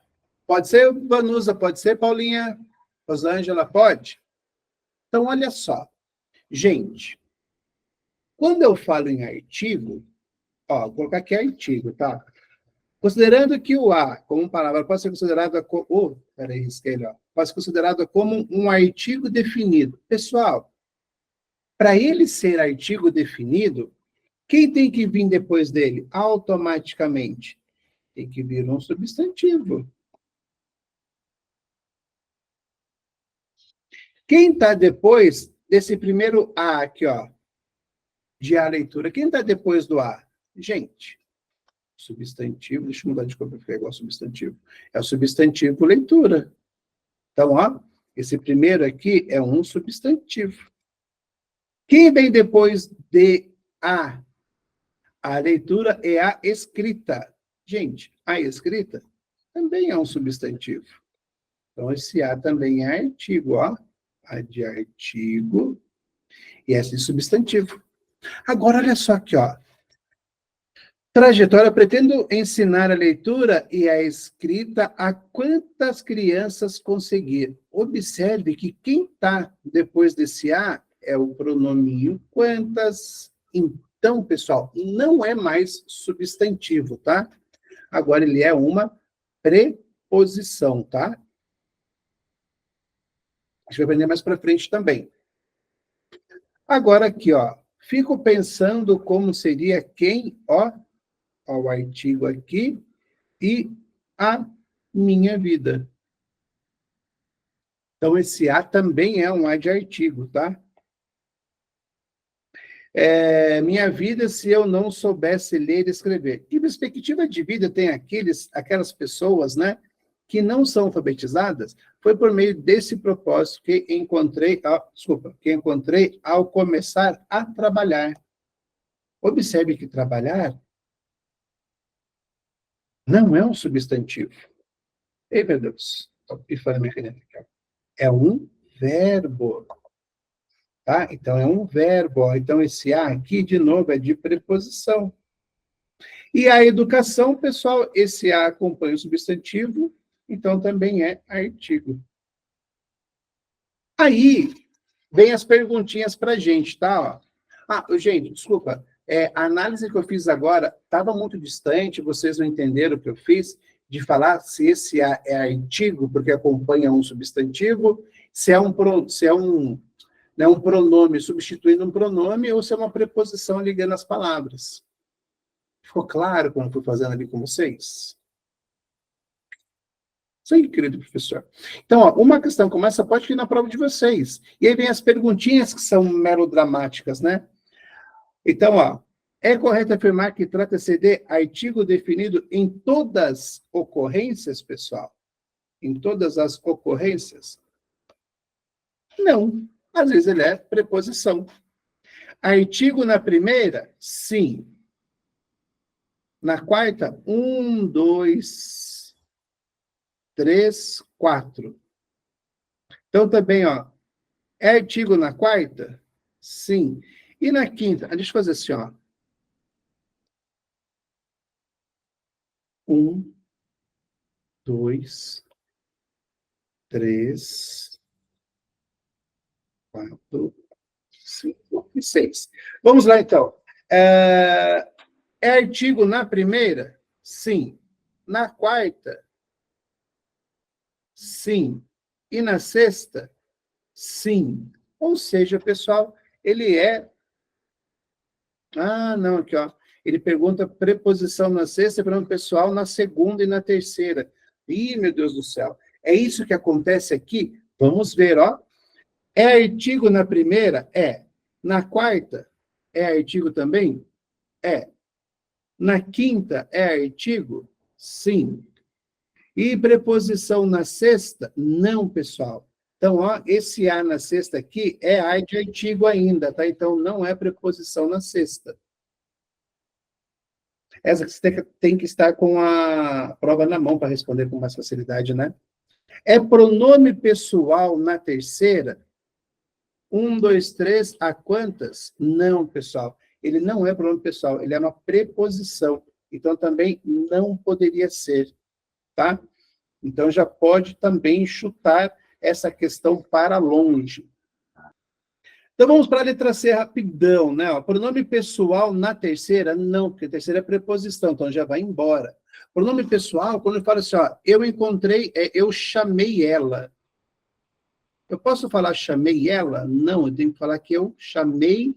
pode ser Vanusa, pode ser Paulinha, Rosângela, pode? Então, olha só. Gente, quando eu falo em artigo, ó, vou colocar aqui artigo, tá? Considerando que o A, como palavra, pode ser considerado como... Oh, peraí, risquei ele, ó. Pode ser considerado como um artigo definido. Pessoal, para ele ser artigo definido, quem tem que vir depois dele? Automaticamente. Tem que vir um substantivo. Quem está depois desse primeiro A aqui, ó, de A leitura? Quem está depois do A? Gente, substantivo, deixa eu mudar de cor para ficar igual substantivo. É o substantivo leitura. Então, ó, esse primeiro aqui é um substantivo. Quem vem depois de A? A leitura é a escrita. Gente, a escrita também é um substantivo. Então, esse A também é artigo, ó. A de artigo e essa de substantivo. Agora, olha só aqui, ó. Trajetória, pretendo ensinar a leitura e a escrita a quantas crianças conseguir. Observe que quem está depois desse A é o pronominho quantas. Então, pessoal, não é mais substantivo, tá? Agora ele é uma preposição, tá? A gente vai aprender mais para frente também. Agora aqui, ó. Fico pensando como seria quem, ó, o artigo aqui, e a minha vida. Então, esse A também é um A de artigo, tá? Minha vida se eu não soubesse ler e escrever. Que perspectiva de vida tem aquelas pessoas, né, que não são alfabetizadas? Foi por meio desse propósito que encontrei ao começar a trabalhar. Observe que trabalhar não é um substantivo. Ei, meu Deus, estou pifando minha caneta aqui. É um verbo. Tá? Então, é um verbo. Ó. Então, esse A aqui, de novo, é de preposição. E a educação, pessoal, esse A acompanha o substantivo então também é artigo. Aí, vem as perguntinhas para a gente, tá? Gente, desculpa, a análise que eu fiz agora estava muito distante, vocês não entenderam o que eu fiz, de falar se esse é artigo, porque acompanha um substantivo, se é né, um pronome substituindo um pronome, ou se é uma preposição ligando as palavras. Ficou claro como eu estou fazendo ali com vocês? Sim, querido professor. Então, uma questão como essa pode vir na prova de vocês. E aí vem as perguntinhas que são melodramáticas, né? Então, é correto afirmar que trata-se de artigo definido em todas ocorrências, pessoal? Em todas as ocorrências? Não. Às vezes ele é preposição. Artigo na primeira? Sim. Na quarta? 1, 2, 3, 4. Então, também, é artigo na quarta? Sim. E na quinta? Deixa eu fazer assim, 1, 2, 3, 4, 5 e 6. Vamos lá, então. É artigo na primeira? Sim. Na quarta? Sim. E na sexta? Sim. Ou seja, pessoal, ele é... não, aqui, Ele pergunta preposição na sexta, pergunta pessoal na segunda e na terceira. Ih, meu Deus do céu. É isso que acontece aqui? Vamos ver, É artigo na primeira? É. Na quarta? É artigo também? É. Na quinta? É artigo? Sim. E preposição na sexta? Não, pessoal. Então, esse A na sexta aqui é A de artigo ainda, tá? Então, não é preposição na sexta. Essa que você tem que estar com a prova na mão para responder com mais facilidade, né? É pronome pessoal na terceira? 1, 2, 3, a quantas? Não, pessoal. Ele não é pronome pessoal, ele é uma preposição. Então, também não poderia ser, tá? Então, já pode também chutar essa questão para longe. Então, vamos para a letra C rapidão, né? Pronome pessoal na terceira? Não, porque a terceira é preposição, então já vai embora. Pronome pessoal, quando eu falo assim, eu encontrei, eu chamei ela. Eu posso falar chamei ela? Não, eu tenho que falar que eu chamei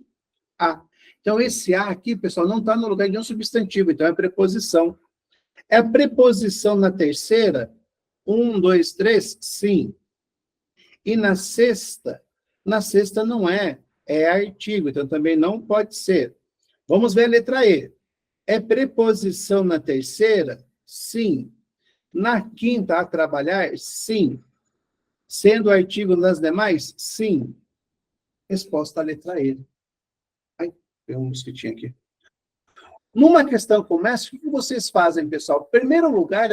a. Então, esse a aqui, pessoal, não está no lugar de um substantivo, então é preposição. É preposição na terceira? 1, 2, 3? Sim. E na sexta? Na sexta não é artigo, então também não pode ser. Vamos ver a letra E. É preposição na terceira? Sim. Na quinta, a trabalhar? Sim. Sendo artigo nas demais? Sim. Resposta à letra E. Ai, tem um mosquitinho aqui. Numa questão como essa, o que vocês fazem, pessoal? Primeiro lugar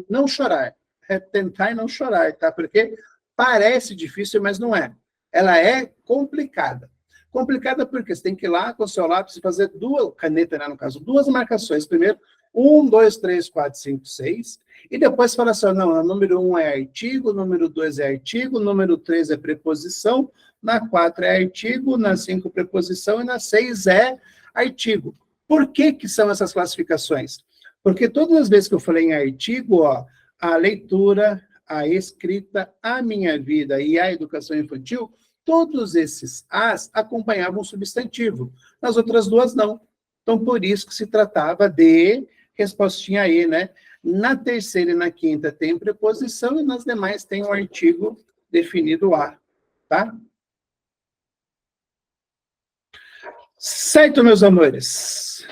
não chorar. É tentar não chorar, tá? Porque parece difícil, mas não é. Ela é complicada. Complicada porque você tem que ir lá com o seu lápis e fazer duas, caneta, né, no caso, duas marcações. Primeiro, 1, 2, 3, 4, 5, 6. E depois fala assim, não, o número 1 é artigo, o número 2 é artigo, o número 3 é preposição, na 4 é artigo, na 5 preposição e na 6 é artigo. Por que que são essas classificações? Porque todas as vezes que eu falei em artigo, a leitura, a escrita, a minha vida e a educação infantil, todos esses as acompanhavam o substantivo. Nas outras duas, não. Então, por isso que se tratava de respostinha E, né? Na terceira e na quinta tem preposição e nas demais tem um artigo definido a, tá? Certo, meus amores?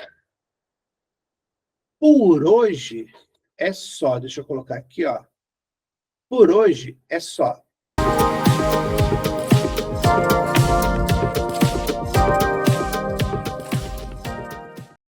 Por hoje é só. Deixa eu colocar aqui, Por hoje é só.